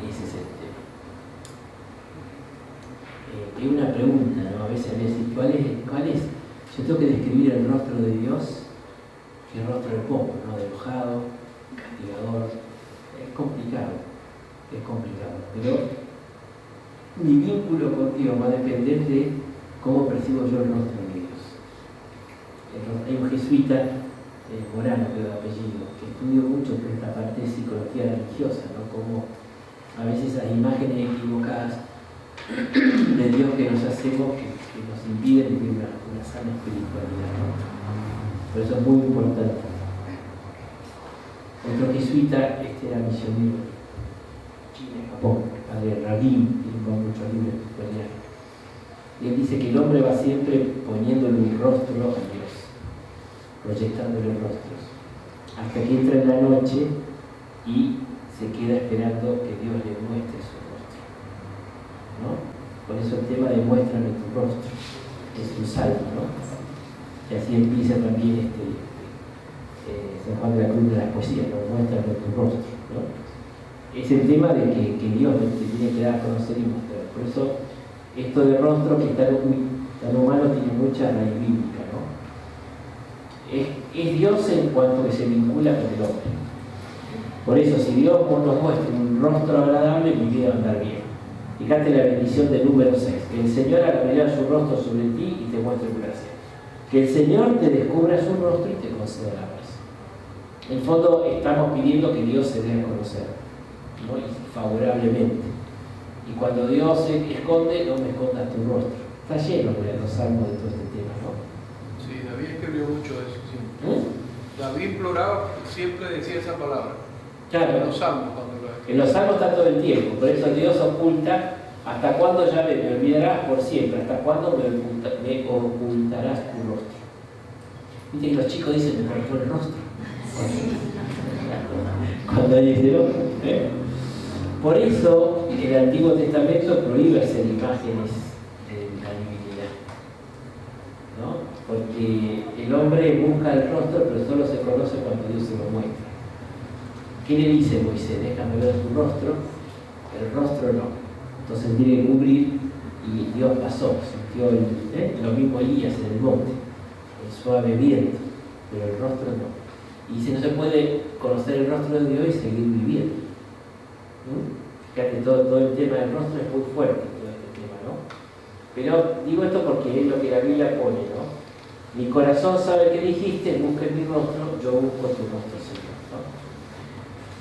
[SPEAKER 3] Ese es el tema. Hay una pregunta, ¿no? A veces me dicen, ¿cuál es? Yo tengo que describir el rostro de Dios, ¿qué rostro le pongo? ¿No? De enojado, castigador. Es complicado, pero mi vínculo con Dios va a depender de cómo percibo yo el rostro de Dios. Hay un jesuita, Morano, que es de apellido, que estudió mucho por esta parte de psicología religiosa, ¿no? Como a veces esas imágenes equivocadas de Dios que nos hacemos que nos impiden vivir una sana espiritualidad, ¿no? Por eso es muy importante. Otro jesuita era misionero China, Japón, padre Rabin, tiene muchos libros de espiritualidad. Y él dice que el hombre va siempre poniéndole un rostro a Dios, proyectándole rostros, hasta que entra en la noche y se queda esperando que Dios le muestre su rostro, ¿no? Por eso el tema de muéstrame tu rostro es un salmo, ¿no? Y así empieza también San Juan de la Cruz de las poesías, nos muestra tu rostro, ¿no? Es el tema de que Dios te tiene que dar a conocer y mostrar. Por eso, esto de rostro que es tan humano tiene mucha raíz bíblica, ¿no? Es Dios en cuanto que se vincula con el hombre. Por eso, si Dios nos muestra un rostro agradable, mi vida va a andar bien. Fíjate la bendición del número 6. Que el Señor haga brillar su rostro sobre ti y te muestre su gracia. Que el Señor te descubra su rostro y te conceda la paz. En el fondo, estamos pidiendo que Dios se dé a conocer, ¿no? Y favorablemente. Y cuando Dios se esconde, no me escondas tu rostro. Está lleno de los salmos de todo este tema, ¿no?
[SPEAKER 6] Sí, David escribió mucho de eso siempre. David imploraba, siempre decía esa palabra.
[SPEAKER 3] Claro.
[SPEAKER 6] En los salmos, cuando lo
[SPEAKER 3] En los salmos está todo el tiempo, por eso Dios oculta. ¿Hasta cuándo ya me olvidarás por siempre? ¿Hasta cuándo me ocultarás tu rostro? Viste que los chicos dicen, me cortó el rostro. Cuando dice el otro. Por eso el Antiguo Testamento prohíbe hacer imágenes de la divinidad, ¿no? Porque el hombre busca el rostro, pero solo se conoce cuando Dios se lo muestra. ¿Qué le dice Moisés? Déjame ver tu rostro, el rostro no. Entonces tiene que cubrir y Dios pasó, sintió lo mismo Elías en el monte, el suave viento, pero el rostro no. Y dice, no se puede conocer el rostro de Dios y seguir viviendo. Fíjate, todo el tema del rostro es muy fuerte, todo este tema, ¿no? Pero digo esto porque es lo que la Biblia pone, ¿no? Mi corazón sabe que dijiste, busca mi rostro, yo busco tu rostro, Señor, ¿no?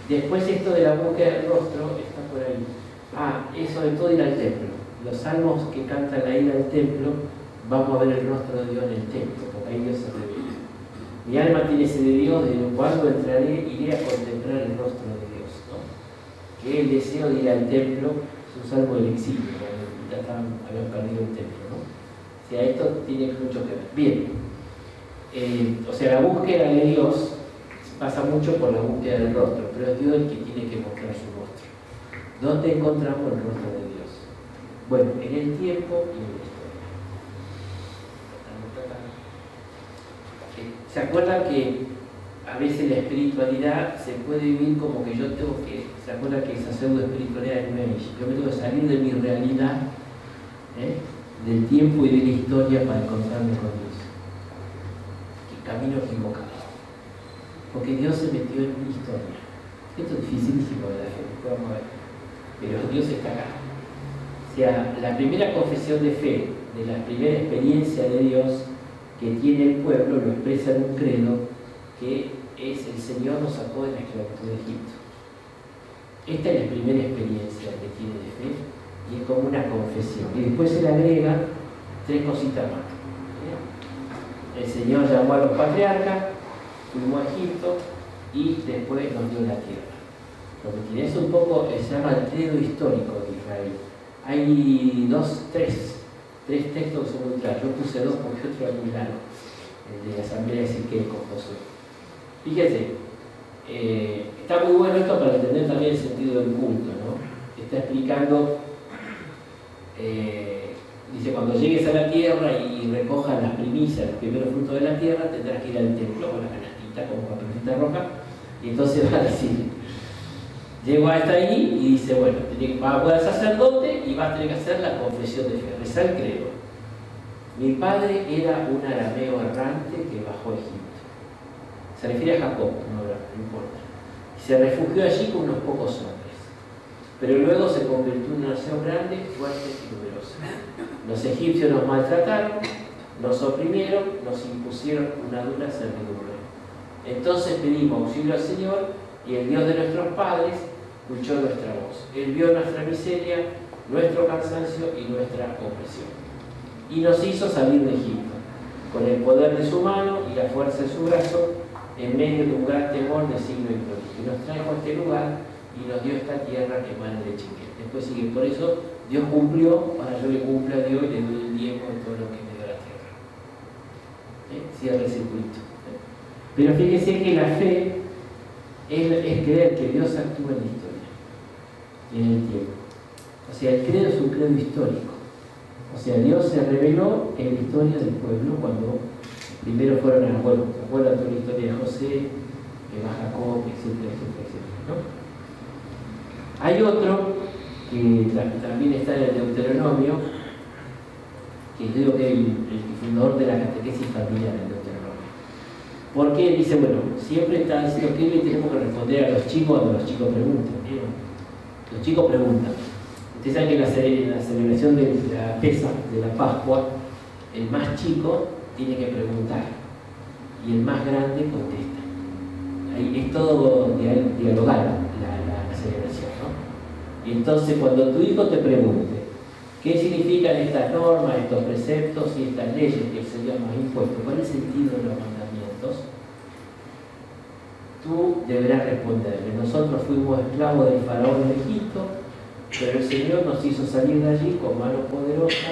[SPEAKER 3] Después esto de la búsqueda del rostro está por ahí. Eso de todo ir al templo. Los salmos que cantan la ida al templo, vamos a ver el rostro de Dios en el templo, porque ahí Dios se revela. Mi alma tiene sed de Dios, de lo cual iré a contemplar el rostro de Dios, ¿no? Que el deseo de ir al templo es un salmo del exilio, cuando ya habían perdido el templo, ¿no? O sea, esto tiene mucho que ver. Bien. O sea, la búsqueda de Dios pasa mucho por la búsqueda del rostro, pero es Dios el que tiene que mostrar su rostro. ¿Dónde encontramos el rostro de Dios? Bueno, en el tiempo y en la historia. ¿Se acuerdan que a veces la espiritualidad se puede vivir como que yo tengo que... ¿Se acuerdan que esa pseudo espiritualidad es una? Yo me tengo que salir de mi realidad, del tiempo y de la historia para encontrarme con Dios. Que camino equivocado. Porque Dios se metió en mi historia. Esto es dificilísimo de la gente, vamos a ver. Pero Dios está acá. O sea, la primera confesión de fe, de la primera experiencia de Dios que tiene el pueblo, lo expresa en un credo que es: el Señor nos sacó de la esclavitud de Egipto. Esta es la primera experiencia que tiene de fe y es como una confesión. Y después se le agrega 3 cositas más. El Señor llamó a los patriarcas, fuimos a Egipto y después nos dio la tierra. Lo que tiene es un poco, se llama el credo histórico de Israel. Hay 3 textos que son muy claros. Yo puse 2 porque otro es muy largo, el de la Asamblea de Siquem con Josué. Fíjense, está muy bueno esto para entender también el sentido del culto, ¿no? Está explicando, dice, cuando llegues a la tierra y recojas las primicias, los primeros frutos de la tierra, tendrás que ir al templo con la canastita, como papelita roja, y entonces va a decir, llego hasta ahí y dice, bueno, vas a poder sacerdote y vas a tener que hacer la confesión de fe, rezar el credo. Mi padre era un arameo errante que bajó a Egipto. Se refiere a Jacob, no importa. Se refugió allí con unos pocos hombres, pero luego se convirtió en una nación grande, fuerte y numerosa. Los egipcios nos maltrataron, nos oprimieron, nos impusieron una dura servidumbre. Entonces pedimos auxilio al Señor y el Dios de nuestros padres escuchó nuestra voz. Él vio nuestra miseria, nuestro cansancio y nuestra opresión. Y nos hizo salir de Egipto, con el poder de su mano y la fuerza de su brazo, en medio de un gran temor de signo y prodigio. Y nos trajo a este lugar y nos dio esta tierra que emana leche y miel. Después sigue, por eso Dios cumplió, para yo le cumpla a Dios y le doy el diezmo de todo lo que me dio la tierra. Cierra el circuito. Pero fíjese que la fe es creer que Dios actúa en la historia y en el tiempo. O sea, el credo es un credo histórico. O sea, Dios se reveló en la historia del pueblo cuando Primero fueron a, bueno, ¿se acuerdan toda la historia de José? Que va Jacob, etcétera, etcétera, etcétera, ¿no? Hay otro que también está en el Deuteronomio, que digo que es el fundador de la catequesis familiar en Deuteronomio. Porque dice, bueno, siempre está diciendo que le tenemos que responder a los chicos cuando los chicos preguntan. ¿No? Los chicos preguntan. Ustedes saben que en la celebración de la Pesa, de la Pascua, el más chico tiene que preguntar y el más grande contesta. Ahí es todo dialogar la celebración, ¿no? Y entonces cuando tu hijo te pregunte qué significan estas normas, estos preceptos y estas leyes que el Señor nos ha impuesto, ¿cuál es el sentido de los mandamientos? Tú deberás responderle. Nosotros fuimos esclavos del faraón de Egipto, pero el Señor nos hizo salir de allí con mano poderosa.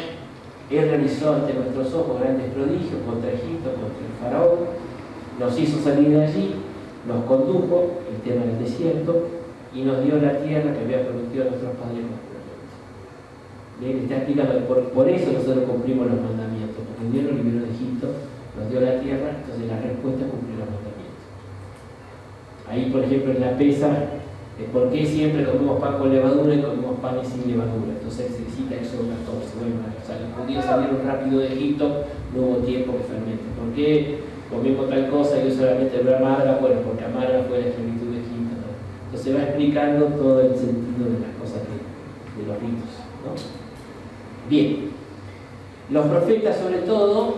[SPEAKER 3] Él realizó ante nuestros ojos grandes prodigios contra Egipto, contra el faraón. Nos hizo salir de allí, nos condujo, el tema del desierto, y nos dio la tierra que había prometido a nuestros padres con juramento. Bien, está explicando que por eso nosotros cumplimos los mandamientos, porque Dios nos liberó de Egipto, nos dio la tierra, entonces la respuesta es cumplir los mandamientos. Ahí, por ejemplo, en la Pesa, ¿por qué siempre comemos pan con levadura y comemos panes sin levadura? Entonces se cita Éxodo 14. Bueno, o sea, los judíos salieron rápido de Egipto, no hubo tiempo que fermente. ¿Por qué comimos tal cosa y solamente era amarga? Bueno, porque amarga fue la esclavitud de Egipto, ¿no? Entonces va explicando todo el sentido de las cosas de los ritos, ¿no? Bien, los profetas sobre todo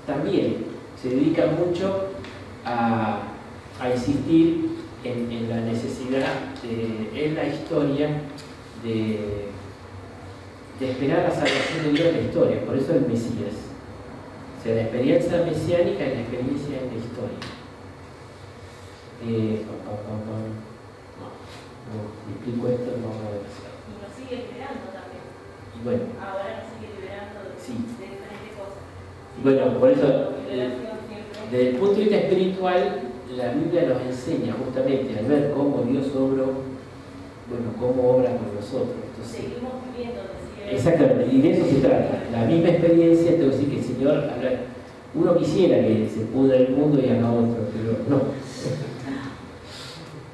[SPEAKER 3] también se dedican mucho a insistir en la necesidad en la historia de esperar la salvación de Dios en la historia, por eso el Mesías. O sea, la experiencia mesiánica es la experiencia en la historia. No, explico esto, no vamos a ver.
[SPEAKER 2] Y nos sigue liberando también.
[SPEAKER 3] Y bueno,
[SPEAKER 2] Ahora nos sigue liberando de diferentes cosas.
[SPEAKER 3] Bueno, por eso,
[SPEAKER 2] Liberación siempre.
[SPEAKER 3] desde el punto de vista espiritual, la Biblia nos enseña justamente al ver cómo Dios obró, bueno, cómo obra con nosotros. Entonces,
[SPEAKER 2] Seguimos viviendo, decía.
[SPEAKER 3] exactamente, y de eso se trata. La misma experiencia, te voy a decir que el Señor, uno quisiera que se pudra el mundo y haga otro, pero no.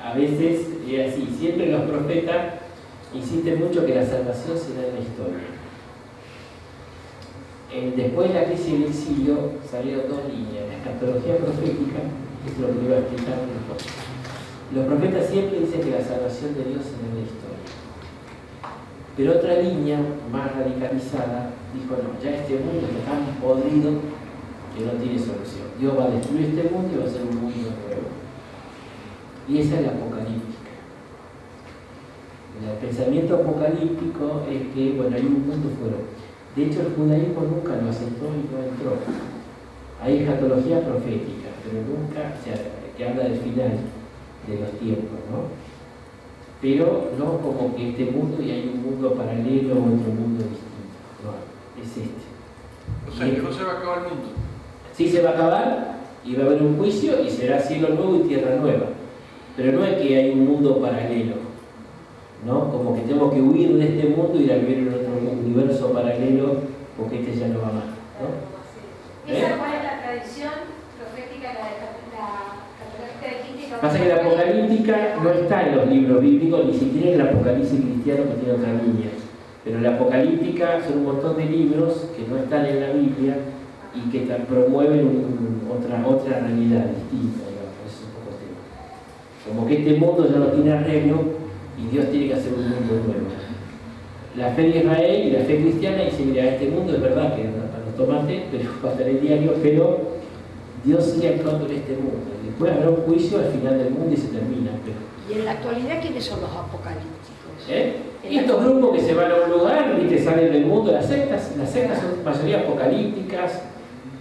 [SPEAKER 3] A veces es así, siempre los profetas insisten mucho que la salvación se da en la historia. Después de la crisis del exilio salieron dos líneas, la escatología profética, que es lo que iba a explicar después. Los profetas siempre dicen que la salvación de Dios se da en la historia. Pero otra línea, más radicalizada, dijo no, ya este mundo está tan podrido que no tiene solución. Dios va a destruir este mundo y va a hacer un mundo nuevo. Y esa es la apocalíptica. El pensamiento apocalíptico es que, bueno, hay un mundo fuera. De hecho, el judaísmo nunca lo aceptó y no entró. Hay escatología profética, pero nunca, o sea, que habla del final de los tiempos, ¿no? Pero no como que este mundo y hay un mundo paralelo o otro mundo distinto. No, es este.
[SPEAKER 6] O sea, que no se va a acabar el mundo.
[SPEAKER 3] Sí se va a acabar y va a haber un juicio y será cielo nuevo y tierra nueva. Pero no es que hay un mundo paralelo, ¿no? Como que tenemos que huir de este mundo y ir a vivir en otro universo paralelo porque este ya no va más, ¿no?
[SPEAKER 7] ¿Esa cuál es la tradición profética, la catológica de Quinto?
[SPEAKER 3] Pasa que la apocalíptica no está en los libros bíblicos, ni siquiera en el apocalipsis cristiano que tiene otra línea. Pero la apocalíptica son un montón de libros que no están en la Biblia y que promueven otra realidad distinta, digamos. Eso es un poco el tema. Como que este mundo ya no tiene arreglo y Dios tiene que hacer un mundo nuevo. La fe de Israel y la fe cristiana dice, mira, este mundo es verdad que no para los tomates, pero va a estar el diario, pero Dios sigue actuando en este mundo. Y después habrá un juicio al final del mundo y se termina. Pero...
[SPEAKER 8] ¿Y en la actualidad quiénes son los apocalípticos?
[SPEAKER 3] Y estos grupos que se van a un lugar y que salen del mundo, las sectas son mayoría apocalípticas,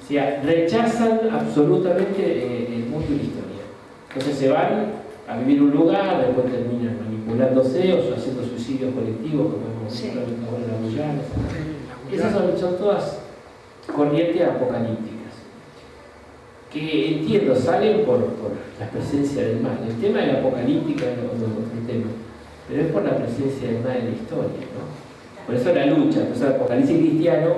[SPEAKER 3] o sea, rechazan absolutamente el mundo y la historia. Entonces se van a vivir un lugar, después terminan manipulándose o haciendo suicidios colectivos, como hemos visto en la Guyana. Esas son todas corrientes apocalípticas, que entiendo, salen por la presencia del mal. El tema de la apocalíptica es otro tema, pero es por la presencia del mal en la historia, ¿no? Por eso la lucha, por eso el apocalipsis cristiano,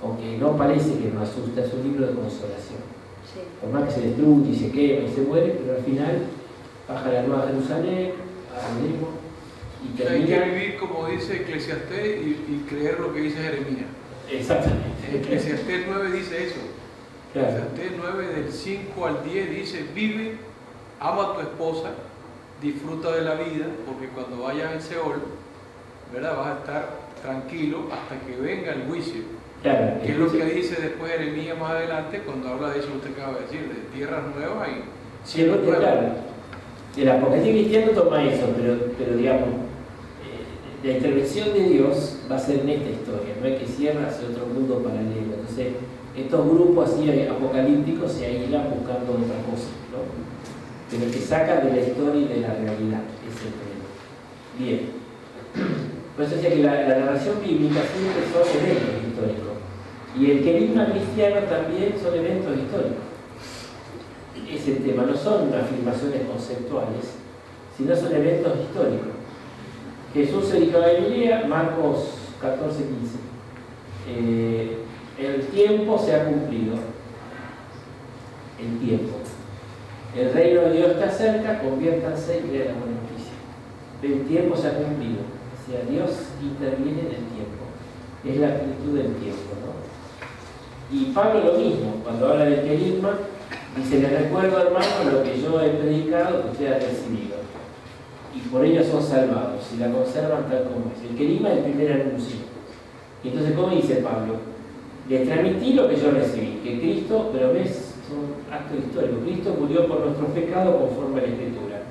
[SPEAKER 3] aunque no parece que nos asusta, es un libro de consolación.
[SPEAKER 8] Sí.
[SPEAKER 3] Por más que se destruye y se quema y se muere, pero al final baja la Nueva Jerusalén, arreglimos y
[SPEAKER 6] Hay que
[SPEAKER 3] termina.
[SPEAKER 6] vivir como dice Eclesiastés y creer lo que dice Jeremías.
[SPEAKER 3] Exactamente.
[SPEAKER 6] Eclesiastés 9 dice eso.
[SPEAKER 3] Claro.
[SPEAKER 6] Eclesiastés 9 del 5 al 10 dice, vive, ama a tu esposa, disfruta de la vida, porque cuando vayas al Seol, ¿verdad? Vas a estar tranquilo hasta que venga el juicio.
[SPEAKER 3] Claro,
[SPEAKER 6] Que es lo que dice después Jeremías más adelante cuando habla de eso que usted acaba de decir, de tierras nuevas y cielos
[SPEAKER 3] siempre,
[SPEAKER 6] nuevos.
[SPEAKER 3] claro. El apocalipsis cristiano toma eso, pero digamos, la intervención de Dios va a ser en esta historia, no es que cierra hacia otro mundo paralelo. Entonces, estos grupos así apocalípticos se aíslan buscando otra cosa, ¿no? Pero que sacan de la historia y de la realidad, es el tema. Bien. Por eso decía que la narración bíblica siempre son eventos históricos. Y el querigma cristiano también son eventos históricos. Es el tema, no son afirmaciones conceptuales, sino son eventos históricos. Jesús se dijo a Galilea, Marcos 14:15. El tiempo se ha cumplido. El tiempo. El reino de Dios está cerca, conviértanse y crean la buena noticia. El tiempo se ha cumplido. O sea, Dios interviene en el tiempo. Es la plenitud del tiempo, ¿no? Y Pablo lo mismo, cuando habla del querigma, dice, les recuerdo, hermanos, lo que yo he predicado, que ustedes han recibido. Y por ello son salvados, si la conservan tal como es. El querigma es el primer anuncio. Y entonces, ¿cómo dice Pablo? Les transmití lo que yo recibí, que Cristo, pero ves, es un acto histórico. Cristo murió por nuestros pecados conforme a la Escritura.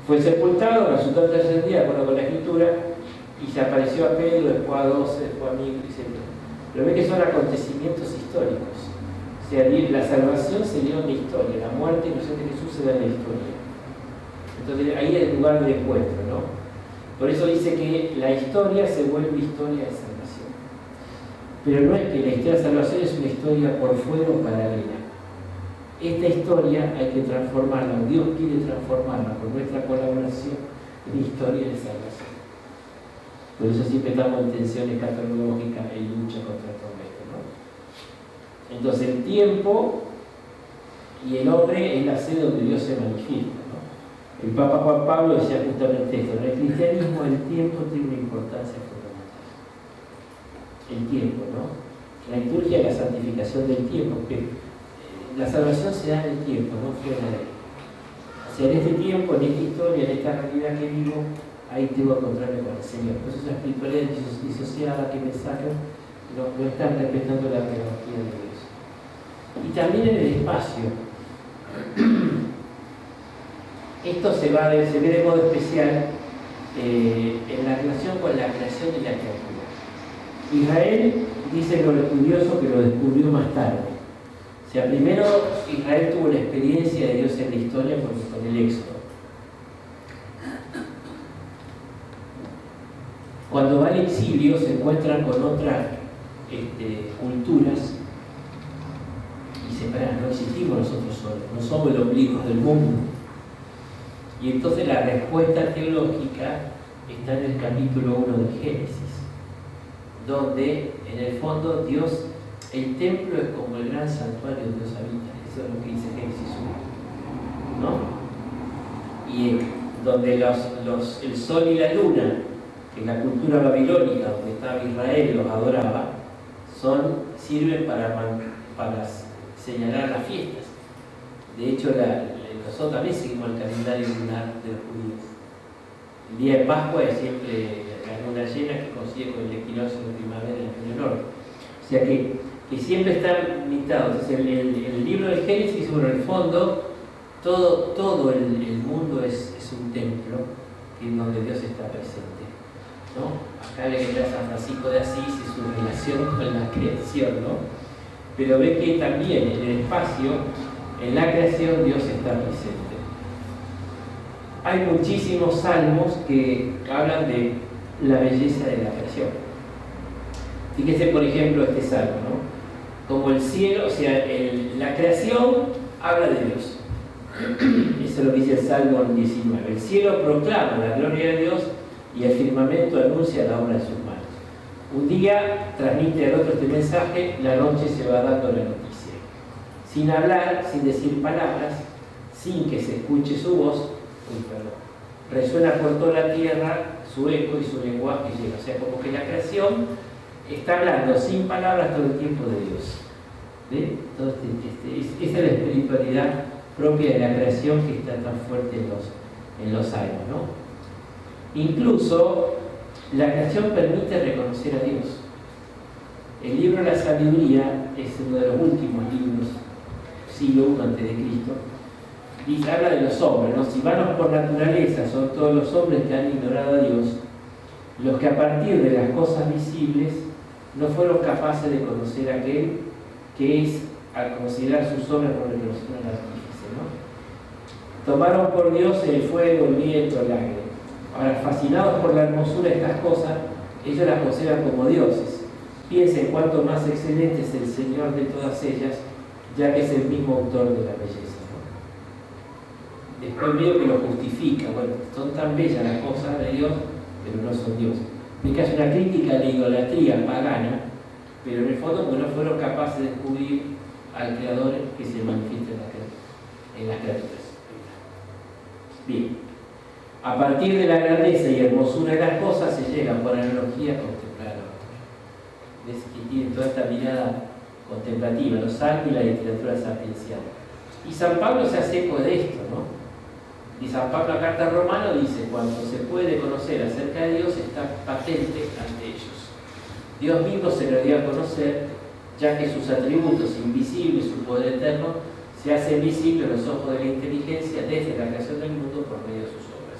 [SPEAKER 3] Fue sepultado, resultó el tercer día, de acuerdo con la Escritura, y se apareció a Pedro, después a 12, después a 1000, etc. Pero ve que son acontecimientos históricos. O sea, la salvación se dio en la historia, la muerte y la de Jesús se da en la historia. Entonces ahí es el lugar de encuentro, ¿no? Por eso dice que la historia se vuelve historia de salvación. Pero no es que la historia de salvación es una historia por fuera o paralela. Esta historia hay que transformarla, Dios quiere transformarla con nuestra colaboración en historia de salvación. Por eso siempre estamos en tensión escatológica y lucha contra todo esto, ¿no? Entonces el tiempo y el hombre es la sede donde Dios se manifiesta, ¿no? El Papa Juan Pablo decía justamente esto, en el cristianismo el tiempo tiene una importancia fundamental. El tiempo, ¿no? La liturgia es la santificación del tiempo, porque la salvación se da en el tiempo, no fuera de él. O sea, en este tiempo, en esta historia, en esta realidad que vivo, ahí tengo que encontrarme con el Señor. Por eso es una espiritualidad disociada que me sacan, no están respetando la pedagogía de Dios. Y también en el espacio. Esto se ve de modo especial en la relación con la creación y la criatura. Israel dice los estudiosos que lo descubrió más tarde. O sea, primero Israel tuvo la experiencia de Dios en la historia con el Éxodo. Cuando va al exilio se encuentran con otras culturas y se paran, no existimos nosotros solos, no somos el ombligo del mundo. Y entonces la respuesta teológica está en el capítulo 1 de Génesis, donde en el fondo Dios, el templo es como el gran santuario donde Dios habita, eso es lo que dice Génesis 1, ¿no? Y donde el sol y la luna, que en la cultura babilónica donde estaba Israel los adoraba, sirven para señalar las fiestas. De hecho, nosotros también seguimos el calendario lunar de los judíos. El día de Pascua es siempre la luna llena que coincide con el equinoccio de primavera en el hemisferio norte. O sea que siempre están limitados. Entonces el libro de Génesis, bueno, en el fondo, todo el mundo es un templo en donde Dios está presente, ¿no? Acá le queda San Francisco de Asís y su relación con la creación, ¿no? Pero ve que también en el espacio, en la creación, Dios está presente. Hay muchísimos salmos que hablan de la belleza de la creación. Fíjese, por ejemplo, este salmo, ¿no? Como el cielo, o sea, la creación habla de Dios. Eso es lo que dice el Salmo 19. El cielo proclama la gloria de Dios y el firmamento anuncia la obra de sus manos. Un día transmite al otro este mensaje, la noche se va dando la noticia. sin hablar, sin decir palabras, sin que se escuche su voz, resuena por toda la tierra su eco y su lenguaje llega. O sea, como que la creación está hablando sin palabras todo el tiempo de Dios. ¿Ve? Entonces, esa es la espiritualidad propia de la creación que está tan fuerte en los salmos, ¿no? Incluso la creación permite reconocer a Dios. El libro de la sabiduría es uno de los últimos libros, siglo I a.C., y habla de los hombres, ¿no? Si vanos por naturaleza son todos los hombres que han ignorado a Dios, los que a partir de las cosas visibles no fueron capaces de conocer a aquel que es, al considerar sus obras, no reconocieron al artífice, ¿no? Tomaron por Dios el fuego, el viento, el aire. Ahora, fascinados por la hermosura de estas cosas, ellos las consideran como dioses. Piensen cuánto más excelente es el Señor de todas ellas, ya que es el mismo autor de la belleza. Después veo que lo justifica. Bueno, son tan bellas las cosas de Dios, pero no son Dios. Me hace una crítica a la idolatría pagana, pero en el fondo porque no fueron capaces de descubrir al Creador que se manifiesta en las criaturas. Bien, a partir de la grandeza y hermosura de las cosas se llega por analogía a contemplar al autor. ¿Ves? Que tiene toda esta mirada contemplativa, los salmos y la literatura sapiencial. Y San Pablo se hace eco de esto, ¿no? Y San Pablo, en la carta a Romano, dice: cuando se puede conocer acerca de Dios, está patente ante ellos. Dios mismo se lo dio a conocer, ya que sus atributos invisibles, su poder eterno, se hacen visibles a los ojos de la inteligencia desde la creación del mundo por medio de sus obras.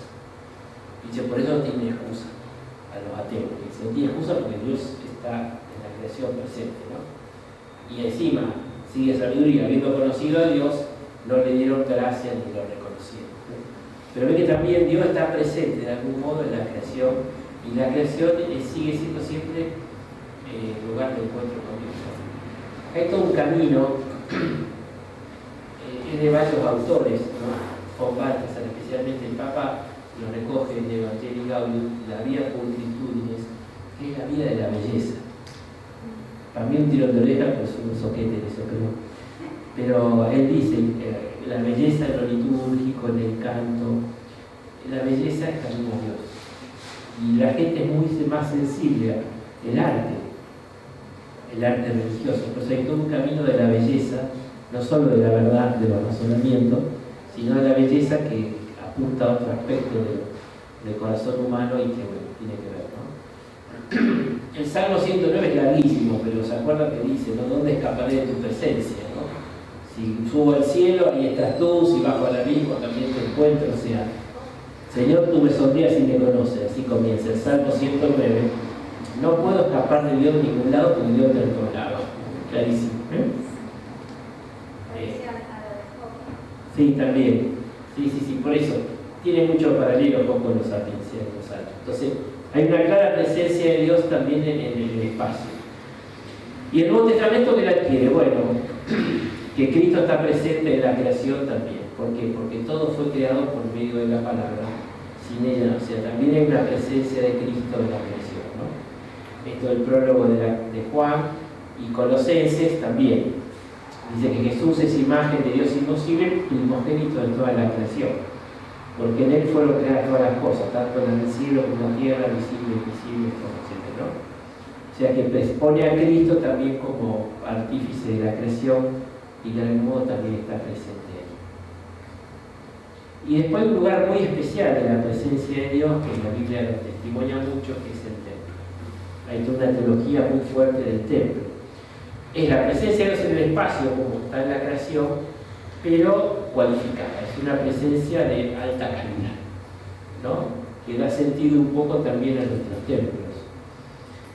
[SPEAKER 3] Dice, por eso no tiene excusa a los ateos. Dice, no tiene excusa porque Dios está en la creación presente, ¿no? Y encima, sigue sabiduría, habiendo conocido a Dios, no le dieron gracia ni lo reconocieron. Pero ve que también Dios está presente de algún modo en la creación, y la creación sigue siendo siempre lugar de encuentro con Dios. Hay todo un camino, es de varios autores, ¿no? Von Balthasar, especialmente el Papa lo recoge en Evangelii Gaudium, la vía pulcritudines, que es la vida de la belleza. También un tirón de oreja, pues un soquete de eso, pero él dice la belleza en lo litúrgico, en el canto, la belleza es camino a Dios. Y la gente es muy más sensible al arte religioso. Pues hay todo un camino de la belleza, no solo de la verdad, de los razonamientos, sino de la belleza que apunta a otro aspecto del corazón humano y que tiene que ver, ¿no? El Salmo 109 es larguísimo, pero se acuerdan que dice, ¿no? ¿Dónde escaparé de tu presencia? ¿No? Si subo al cielo, ahí estás tú, si bajo al abismo, también te encuentro. O sea, Señor, tú me sonrías y me conoces. Así comienza el Salmo 109. No puedo escapar de Dios en ningún lado porque Dios está en todos lados. Clarísimo. Sí, también. Sí, por eso. Tiene mucho paralelo con los sapienciales, los salmos. Entonces, hay una clara presencia de Dios también en el espacio. Y el Nuevo Testamento, ¿qué la adquiere? Bueno, que Cristo está presente en la creación también. ¿Por qué? Porque todo fue creado por medio de la palabra. Sin ella no. O sea, también hay una presencia de Cristo en la creación, ¿no? Esto es el prólogo de Juan, y Colosenses también. Dice que Jesús es imagen de Dios invisible, primogénito de toda la creación. Porque en Él fueron creadas todas las cosas, tanto en el cielo como en la tierra, visible, invisible, etc., ¿no? O sea que pone a Cristo también como artífice de la creación y de algún modo también está presente ahí. Y después hay un lugar muy especial de la presencia de Dios que la Biblia lo testimonia mucho, que es el templo. Hay toda una teología muy fuerte del templo. Es la presencia de Dios en el espacio, como está en la creación, pero cualificada. Es una presencia de alta calidad, ¿no? Que da sentido un poco también a nuestros templos.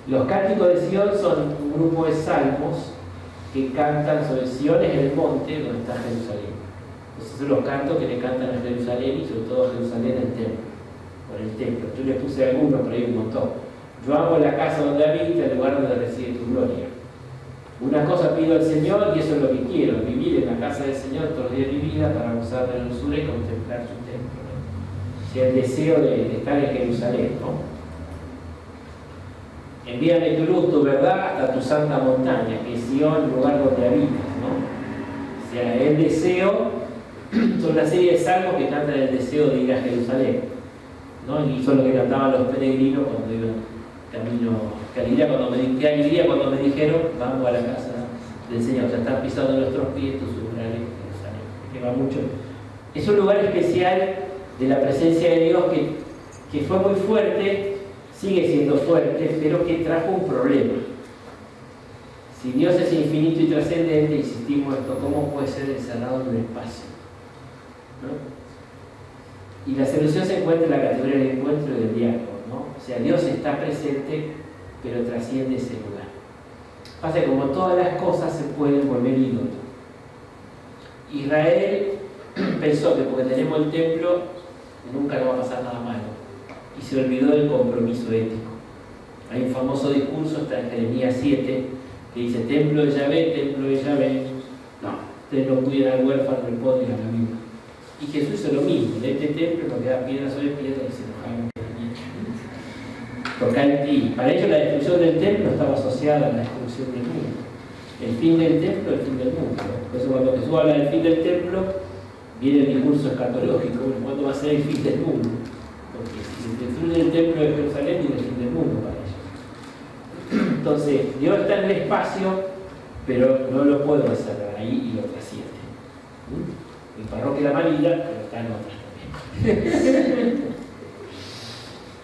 [SPEAKER 3] Los cánticos de Sion son un grupo de salmos que cantan sobre Sion, es el monte donde está Jerusalén. Entonces son los cantos que le cantan a Jerusalén y sobre todo a Jerusalén el templo, por el templo. Yo les puse algunos, pero hay un montón. Yo amo la casa donde habita, el lugar donde reside tu gloria. Una cosa pido al Señor y eso es lo que quiero, vivir en la casa del Señor todos los días de mi vida para gozar de la dulzura y contemplar su templo, ¿no? O sea, el deseo de estar en Jerusalén, ¿no? Envíame tu luz, tu verdad, hasta tu santa montaña, que es Sion, el lugar donde habitas, ¿no? O sea, el deseo, son una serie de salmos que cantan el deseo de ir a Jerusalén, ¿no? Y son los que cantaban los peregrinos cuando iban camino a Galilea, qué alegría cuando me dijeron, vamos a la casa del Señor, o sea, están pisando nuestros pies, tus umbrales, Jerusalén, que va mucho. Es un lugar especial de la presencia de Dios que fue muy fuerte, sigue siendo fuerte, pero que trajo un problema. Si Dios es infinito y trascendente, insistimos en esto, ¿cómo puede ser encerrado en un espacio? ¿No? Y la solución se encuentra en la categoría del encuentro y del diálogo, ¿no? O sea, Dios está presente, pero trasciende ese lugar. Pasa que como todas las cosas se pueden volver ídolos. Israel pensó que porque tenemos el templo, nunca nos va a pasar nada malo. Y se olvidó del compromiso ético. Hay un famoso discurso, está en Jeremías 7, que dice, templo de Yahvé, no, ustedes no cuidan al huérfano, al pobre y a la viuda. Y Jesús hizo lo mismo, en este templo no queda piedra sobre piedra y se enojaron. Y para ellos la destrucción del templo estaba asociada a la destrucción del mundo. El fin del templo, el fin del mundo. Por eso cuando Jesús habla del fin del templo, viene el discurso escatológico, bueno, ¿cuándo va a ser el fin del mundo? Porque si se destruye el templo de Jerusalén, viene el fin del mundo para ellos. Entonces, Dios está en el espacio, pero no lo puedo encerrar ahí y lo trasciende. Mi parroquia La Manila, pero está en otras también.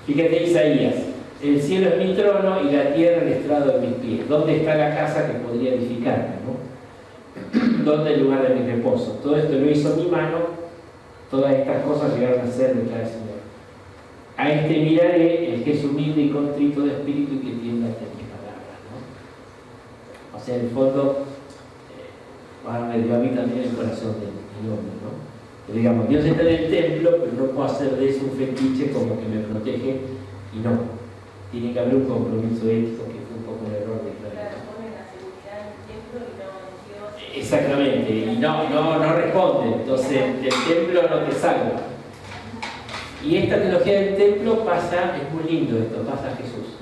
[SPEAKER 3] Fíjate Isaías, el cielo es mi trono y la tierra el estrado de mis pies. ¿Dónde está la casa que podría edificarme? ¿No? ¿Dónde el lugar de mi reposo? Todo esto lo hizo mi mano, todas estas cosas llegaron a ser, declara el Señor. A este miraré, el que es humilde y contrito de espíritu y que tiende ante mis palabras, ¿no? O sea, en el fondo, me dio a mí también el corazón del hombre, ¿no? Que digamos, Dios está en el templo, pero no puedo hacer de eso un fetiche como que me protege, y no. Tiene que haber un compromiso ético, que fue un poco el error de Israel.
[SPEAKER 2] Claro, ponen la seguridad en el templo y no en Dios.
[SPEAKER 3] Exactamente, y no responde, entonces el templo no te salva. Y esta teología del templo pasa, es muy lindo esto, pasa a Jesús.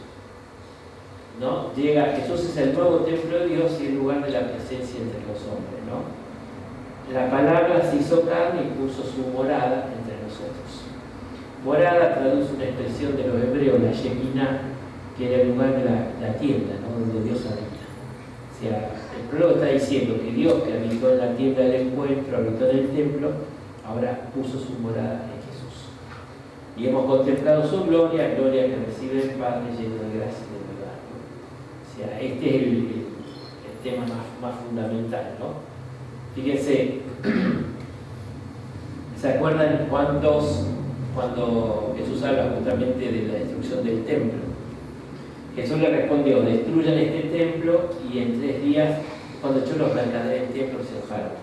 [SPEAKER 3] ¿No? Llega, Jesús es el nuevo templo de Dios y el lugar de la presencia entre los hombres, ¿no? La palabra se hizo carne y puso su morada entre nosotros. Morada traduce una expresión de los hebreos, la Shekinah, que era el lugar de la tienda, ¿no? Donde Dios habita. O sea, el prólogo está diciendo que Dios, que habitó en la tienda del encuentro, habitó en el templo, ahora puso su morada en Jesús. Y hemos contemplado su gloria, gloria que recibe el Padre lleno de gracia y de verdad, ¿no? O sea, este es el tema más fundamental, ¿no? Fíjense, ¿se acuerdan Juan 2, cuando Jesús habla justamente de la destrucción del templo? Jesús le respondió, destruyan este templo y en 3 días, cuando echó los mercaderes del templo se enojaron.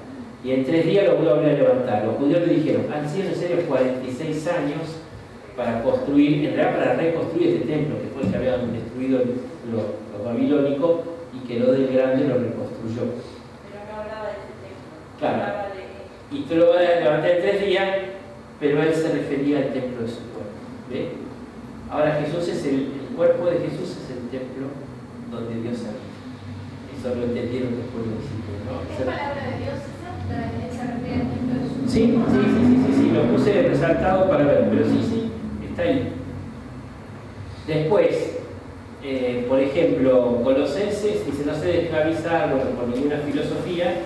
[SPEAKER 3] Y en 3 días lo voy a volver a levantar. Los judíos le dijeron, han sido necesarios 46 años para construir, en realidad para reconstruir este templo, que fue el que habían destruido los babilónicos y que lo del grande lo reconstruyó.
[SPEAKER 2] Pero no hablaba de ese templo.
[SPEAKER 3] Claro.
[SPEAKER 2] Hablaba de...
[SPEAKER 3] Y tú lo vas a levantar en 3 días, pero él se refería al templo de su cuerpo. ¿Ve? Ahora Jesús es el cuerpo de Jesús es el templo donde Dios habita. Eso lo entendieron después los discípulos, ¿no?
[SPEAKER 7] ¿Es palabra de Dios esa? ¿Se refiere al templo de su
[SPEAKER 3] Sí, lo puse resaltado para ver, pero sí, está ahí. Después, por ejemplo, Colosenses dice, no se deje esclavizar, bueno, por ninguna filosofía,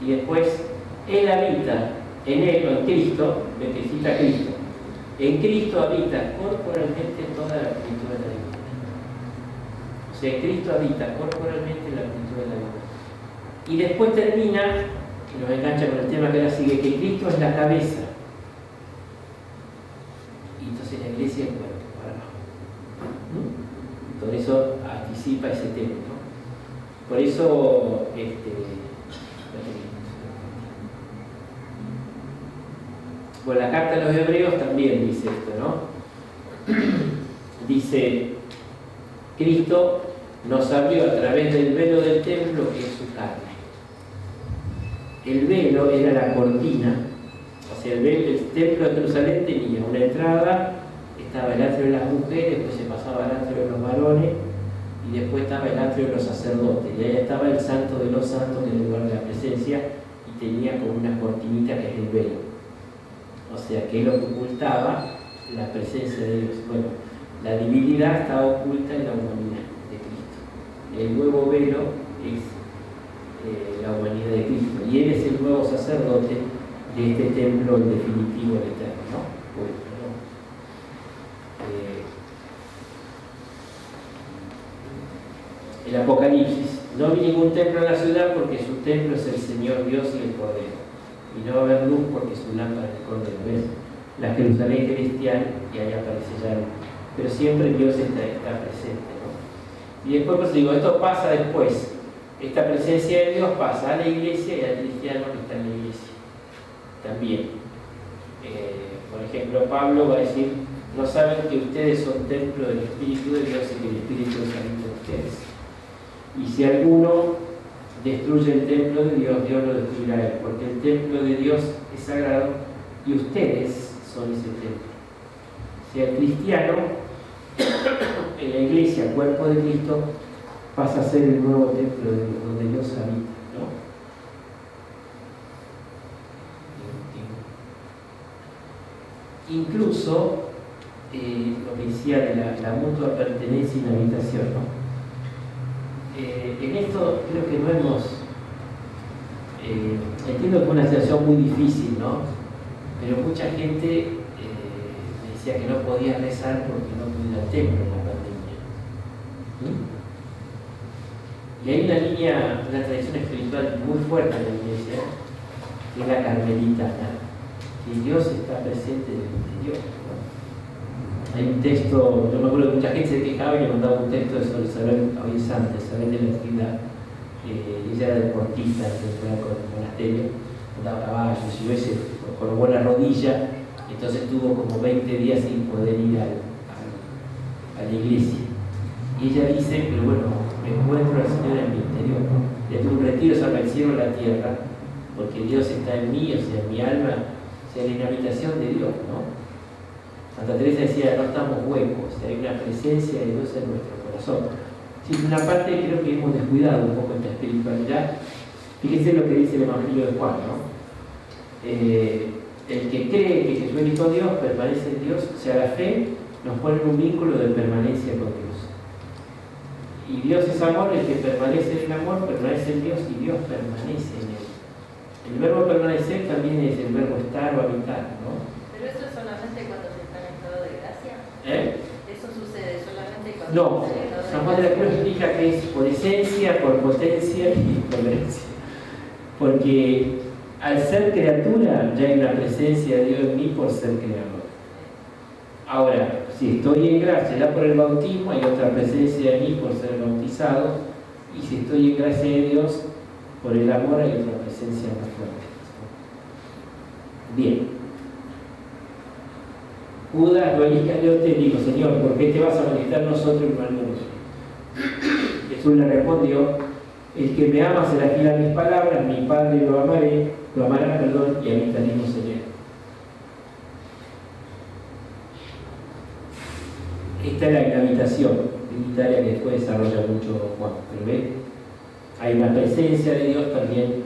[SPEAKER 3] y después, Él habita en Él, o en Cristo, ve que cita Cristo. En Cristo habita corporalmente toda la plenitud de la divinidad. O sea, Cristo habita corporalmente la plenitud de la divinidad. Y después termina, y nos engancha con el tema que ahora sigue, que Cristo es la cabeza. Y entonces la iglesia es el cuerpo, para abajo. Por eso anticipa ese tema, ¿no? Por eso, bueno, la carta a los hebreos también dice esto, ¿no? Dice, Cristo nos abrió a través del velo del templo que es su carne. El velo era la cortina, o sea, el templo de Jerusalén tenía una entrada, estaba el atrio de las mujeres, después se pasaba al atrio de los varones y después estaba el atrio de los sacerdotes, y ahí estaba el santo de los santos, que es el lugar de la presencia, y tenía como una cortinita que es el velo. O sea, que es lo que ocultaba la presencia de Dios. Bueno, la divinidad está oculta en la humanidad de Cristo. El nuevo velo es la humanidad de Cristo. Y Él es el nuevo sacerdote de este templo definitivo del Eterno, ¿no? El Apocalipsis. No vi ningún templo en la ciudad porque su templo es el Señor Dios y el Cordero. Y no va a haber luz porque su lámpara es el Cordero. ¿Ves? La Jerusalén celestial, y ahí aparece ya. Pero siempre Dios está presente, ¿no? Y después, pues digo, esto pasa después. Esta presencia de Dios pasa a la iglesia y al cristiano que está en la iglesia. También. Por ejemplo, Pablo va a decir, no saben que ustedes son templo del Espíritu de Dios y que el Espíritu es habita en ustedes. Y si alguno destruye el templo de Dios, Dios lo destruirá a él, porque el templo de Dios es sagrado y ustedes son ese templo. Si el cristiano en la iglesia, cuerpo de Cristo, pasa a ser el nuevo templo de Dios, donde Dios habita, ¿no? Incluso lo que decía de la mutua pertenencia y la habitación, ¿no? En esto creo que no hemos, entiendo que es una situación muy difícil, ¿no? Pero mucha gente me decía que no podía rezar porque no podía ir al templo en la pandemia. Y hay una línea, una tradición espiritual muy fuerte en la iglesia, que es la carmelitana, que Dios está presente en el interior, ¿no? Hay un texto, yo me acuerdo que mucha gente se quejaba y le mandaba un texto sobre Isabel, hoy es antes, Isabel de la Trinidad. Ella era deportista, entraba con el monasterio, andaba a caballo, y yo se colocó la rodilla, entonces tuvo como 20 días sin poder ir a la iglesia. Y ella dice, pero bueno, me encuentro al Señor en mi interior, ¿no? Le tuve un retiro sobre el cielo y la tierra, porque Dios está en mí, o sea, en mi alma, o sea, en la habitación de Dios, ¿no? Santa Teresa decía, no estamos huecos, hay una presencia de Dios en nuestro corazón. Si una parte creo que hemos descuidado un poco esta espiritualidad. Fíjense lo que dice el Evangelio de Juan, ¿no? El que cree que Jesús es Hijo de Dios, permanece en Dios, o sea, la fe nos pone en un vínculo de permanencia con Dios. Y Dios es amor, el que permanece en el amor, permanece en Dios y Dios permanece en él. El verbo permanecer también es el verbo estar o habitar, ¿no?
[SPEAKER 2] Pero eso es solamente cuando se está en estado de gracia. Eso sucede solamente cuando
[SPEAKER 3] No,
[SPEAKER 2] se está en estado de
[SPEAKER 3] San Juan de la Cruz explica que es por esencia, por potencia y por herencia. Porque al ser criatura ya hay una presencia de Dios en mí por ser creador. Ahora, si estoy en gracia ya por el bautismo, hay otra presencia de mí por ser bautizado. Y si estoy en gracia de Dios, por el amor hay otra presencia más fuerte. Bien. Judas, lo Iscariote, dijo, Señor, ¿por qué te vas a manifestar nosotros y no al mundo? Jesús le respondió, el que me ama será fiel a mis palabras, mi Padre lo amará, y habitaremos en él. Esta es la habitación trinitaria que después desarrolla mucho Juan, pero ve, hay una presencia de Dios también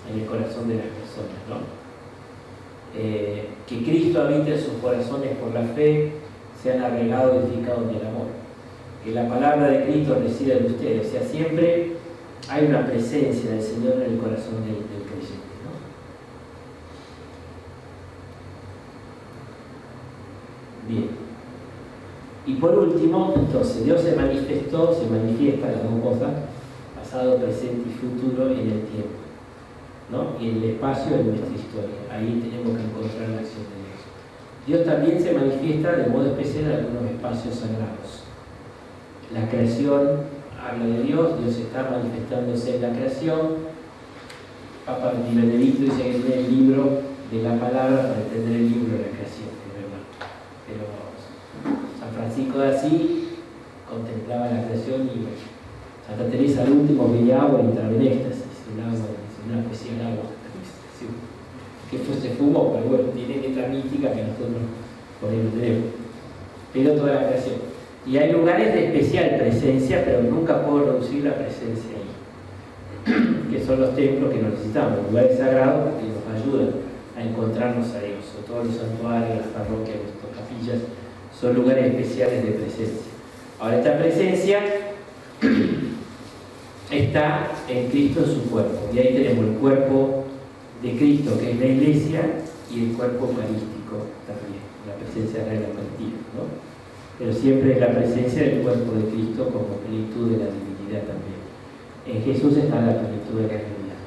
[SPEAKER 3] en el corazón de las personas, ¿no? Que Cristo habite en sus corazones por la fe, sean arreglados y edificados en el amor. Que la palabra de Cristo resida en ustedes, o sea, siempre hay una presencia del Señor en el corazón del creyente, ¿no? Bien. Y por último, entonces, Dios se manifiesta las dos cosas, pasado, presente y futuro en el tiempo, ¿no? Y en el espacio de nuestra historia. Ahí tenemos que encontrar la acción de Dios. Dios también se manifiesta de modo especial en algunos espacios sagrados. La creación habla de Dios, Dios está manifestándose en la creación. Papa Benedicto dice que tiene el libro de la palabra para entender el libro de la creación, que es verdad. Pero San Francisco de Asís contemplaba la creación y Santa Teresa al último veía agua y entraba en éxtasis, el agua, una poesía del agua. Que se fumó, pero bueno, tiene letra mística que nosotros por ahí no tenemos. Pero toda la creación. Y hay lugares de especial presencia, pero nunca puedo reducir la presencia ahí. que son los templos que necesitamos, lugares sagrados que nos ayudan a encontrarnos a Dios. O todos los santuarios, las parroquias, las capillas, son lugares especiales de presencia. Ahora, esta presencia está en Cristo en su cuerpo. Y ahí tenemos el cuerpo de Cristo, que es la iglesia, y el cuerpo eucarístico también, la presencia de la Eucaristía, ¿no? Pero siempre es la presencia del cuerpo de Cristo como plenitud de la divinidad también. En Jesús está la plenitud de la divinidad.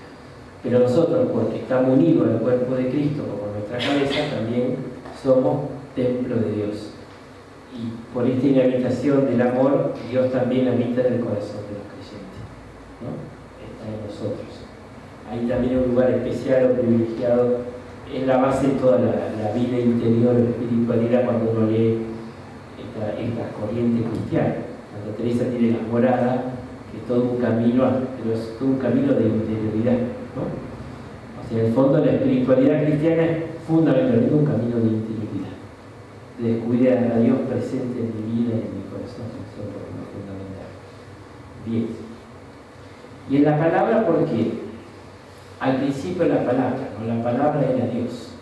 [SPEAKER 3] Pero nosotros, porque estamos unidos al cuerpo de Cristo como nuestra cabeza, también somos templo de Dios. Y por esta inhabitación del amor, Dios también habita en el corazón de los creyentes, ¿no? Está en nosotros. Hay también un lugar especial o privilegiado, es la base de toda la vida interior, la espiritualidad, cuando uno lee esta corriente cristiana. Santa Teresa tiene la morada, que es todo un camino, pero es todo un camino de interioridad, ¿no? O sea, en el fondo la espiritualidad cristiana es fundamentalmente un camino de interioridad, de descubrir a Dios presente en mi vida y en mi corazón. Eso es lo fundamental. Bien. Y en la palabra, ¿por qué? Al principio la palabra, ¿no? La palabra era Dios.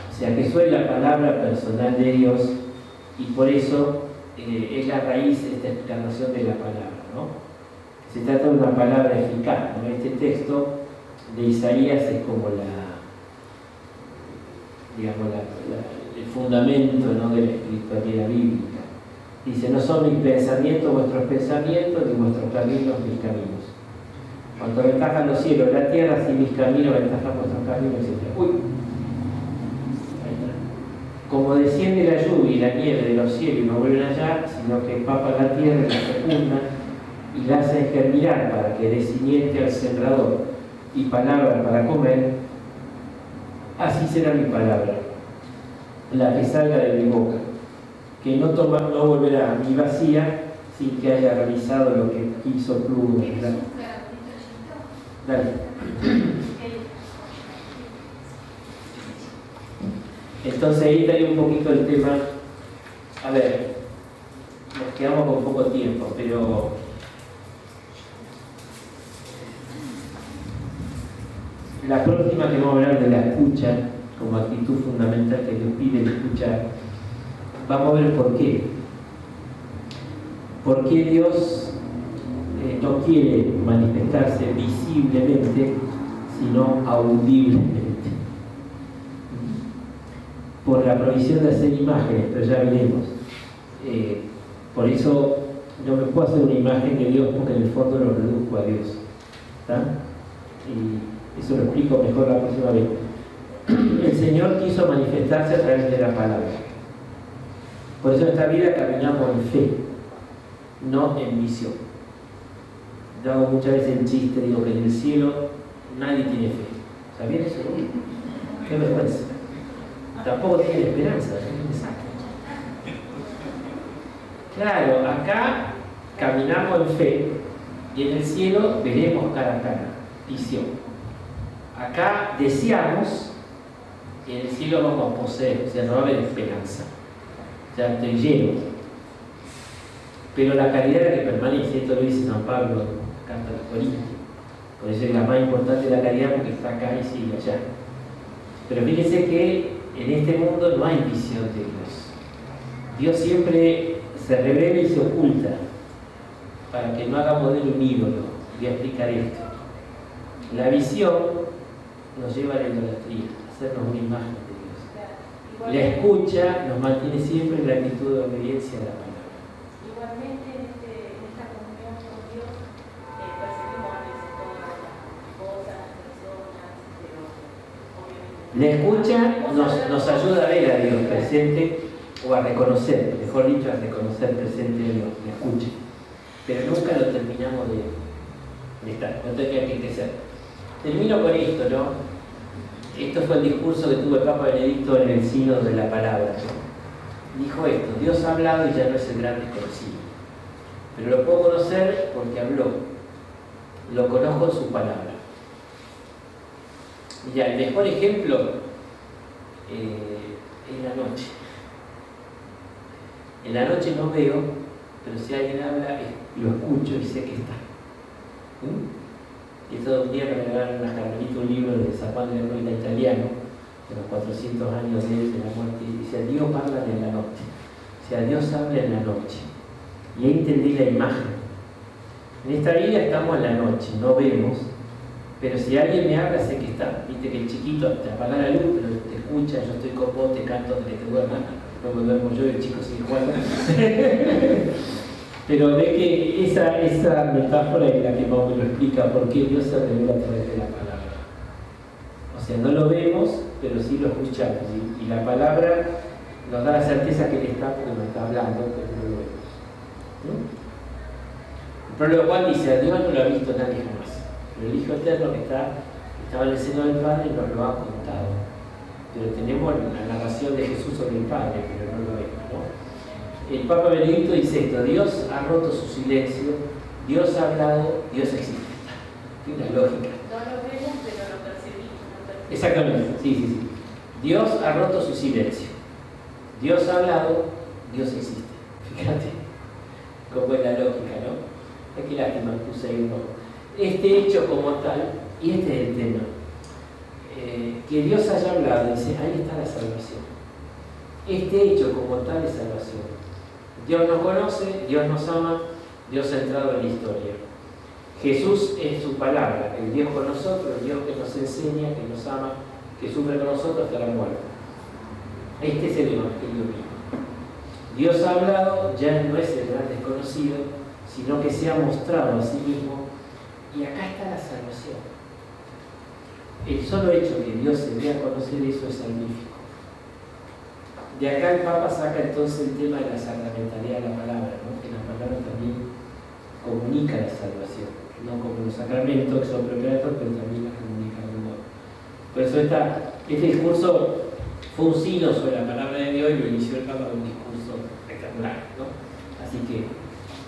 [SPEAKER 3] O sea, Jesús es la palabra personal de Dios, y por eso es la raíz de esta encarnación de la palabra, ¿no? Se trata de una palabra eficaz, ¿no? Este texto de Isaías es como el fundamento, ¿no?, de la espiritualidad bíblica. Dice: no son mis pensamientos vuestros pensamientos, ni vuestros caminos mis caminos. Cuanto ventajan los cielos y la tierra, si mis caminos ventajan vuestros caminos, etc. Uy. Como desciende la lluvia y la nieve de los cielos y no vuelven allá, sino que empapan la tierra y la fecundan y la hacen germinar para que dé simiente al sembrador y palabra para comer, así será mi palabra, la que salga de mi boca, que no volverá a mí vacía sin que haya realizado lo que quiso Plugo. Dale. Entonces ahí estaría un poquito el tema. A ver, nos quedamos con poco tiempo, pero la próxima que vamos a hablar de la escucha como actitud fundamental que Dios pide, el escuchar, vamos a ver el por qué. ¿Por qué Dios no quiere manifestarse visiblemente, sino audiblemente? Por la provisión de hacer imágenes, pero ya veremos. Por eso no me puedo hacer una imagen de Dios, porque en el fondo lo reduzco a Dios. ¿Está? Y eso lo explico mejor la próxima vez. El Señor quiso manifestarse a través de la palabra. Por eso en esta vida caminamos en fe, no en visión. Yo hago muchas veces el chiste, digo que en el cielo nadie tiene fe. ¿Sabían eso? Qué vergüenza. Tampoco tiene esperanza. Claro, acá caminamos en fe y en el cielo veremos cara a cara, visión. Acá deseamos y en el cielo vamos a poseer, o sea, no va a haber esperanza. Ya estoy lleno. Pero la caridad es la que permanece, esto lo dice San Pablo en la carta a los Corintios. Por eso es la más importante de la caridad, porque está acá y sigue allá. Pero fíjense que en este mundo no hay visión de Dios. Dios siempre se revela y se oculta para que no hagamos de él un ídolo. Voy a explicar esto. La visión nos lleva a la idolatría, a hacernos una imagen de Dios. La escucha nos mantiene siempre en la actitud de obediencia a la palabra.
[SPEAKER 2] Igualmente en esta comunión con Dios percibimos a veces todas las cosas, las personas, pero obviamente.
[SPEAKER 3] La escucha nos ayuda a ver a Dios presente, o a reconocer, mejor dicho, a reconocer presente a Dios, la escucha. Pero nunca lo terminamos de estar, no tenía que crecer. Termino con esto, ¿no? Esto fue el discurso que tuvo el Papa Benedicto en el Sínodo de la Palabra, ¿no? Dijo esto: Dios ha hablado y ya no es el gran desconocido, pero lo puedo conocer porque habló, lo conozco en su palabra. Ya, el mejor ejemplo es la noche. En la noche no veo, pero si alguien habla, lo escucho y sé que está. Y todo un día me regalaron a Carmelita un libro de San Juan de la Cruz italiano, de los 400 años de él, de la muerte, y dice: Dios habla en la noche. O sea, Dios habla en la noche. Y ahí entendí la imagen. En esta vida estamos en la noche, no vemos, pero si alguien me habla, sé que está. Viste que el chiquito te apaga la luz, pero te escucha, yo estoy con vos, te canto hasta que te duermas. No me duermo yo y el chico sigue jugando. Pero ve que esa metáfora es la que más me lo explica por qué Dios se revela a través de la palabra. O sea, no lo vemos, pero sí lo escuchamos. Y la palabra nos da la certeza que Él está porque nos está hablando, pero no lo vemos. El prólogo Juan dice: a Dios no lo ha visto nadie jamás. Pero el Hijo Eterno que estaba en el seno del Padre nos lo ha contado. Pero tenemos la narración de Jesús sobre el Padre, pero no lo vemos, ¿no? El Papa Benedicto dice esto: Dios ha roto su silencio, Dios ha hablado, Dios existe. Tiene una lógica.
[SPEAKER 2] No lo vemos, pero lo percibimos.
[SPEAKER 3] Exactamente, sí. Dios ha roto su silencio. Dios ha hablado, Dios existe. Fíjate cómo es la lógica, ¿no? Ay, qué lástima, puse ahí uno. Este hecho como tal, y este es el tema, que Dios haya hablado, dice, ahí está la salvación. Este hecho como tal es salvación. Dios nos conoce, Dios nos ama, Dios ha entrado en la historia. Jesús es su palabra, el Dios con nosotros, el Dios que nos enseña, que nos ama, que sufre con nosotros hasta la muerte. Este es el Evangelio mismo. Dios ha hablado, ya no es el gran desconocido, sino que se ha mostrado a sí mismo, y acá está la salvación. El solo hecho que Dios se dé a conocer, eso es salvífico. De acá el Papa saca entonces el tema de la sacramentalidad de la palabra, ¿no? Que la palabra también comunica la salvación, no como los sacramentos que son preparatorios, pero también la comunica de modo. Por eso este discurso fue un signo sobre la palabra de Dios y lo inició el Papa con un discurso espectacular, ¿no? Así que,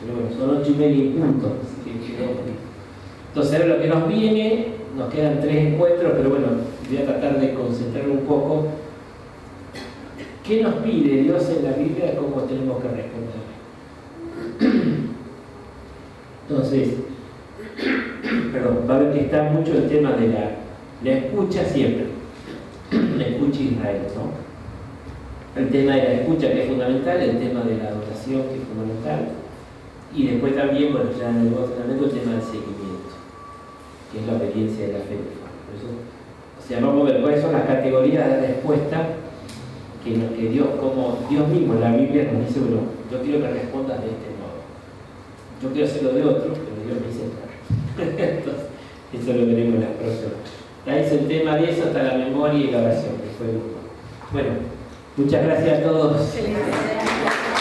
[SPEAKER 3] pero bueno, son 8:30 en punto, así que quedó poquito. Entonces, ahora lo que nos viene, nos quedan 3 encuentros, pero bueno, voy a tratar de concentrar un poco. ¿Qué nos pide Dios en la Biblia? ¿Cómo tenemos que responder? Entonces, va a ver que está mucho el tema de la escucha siempre. La escucha Israel, ¿no? El tema de la escucha, que es fundamental, el tema de la adoración, que es fundamental, y después también, bueno, ya en el Nuevo Testamento, el tema del seguimiento, que es la obediencia de la fe. Por eso, o sea, vamos a ver cuáles son las categorías de respuesta que Dios, como Dios mismo en la Biblia nos dice: bueno, yo quiero que respondas de este modo. Yo quiero hacerlo de otro, pero Dios me dice claro. Entonces, eso lo veremos en las próximas. Ahí es el tema de eso, hasta la memoria y la oración, que fue bueno. Muchas gracias a todos.
[SPEAKER 2] Excelente.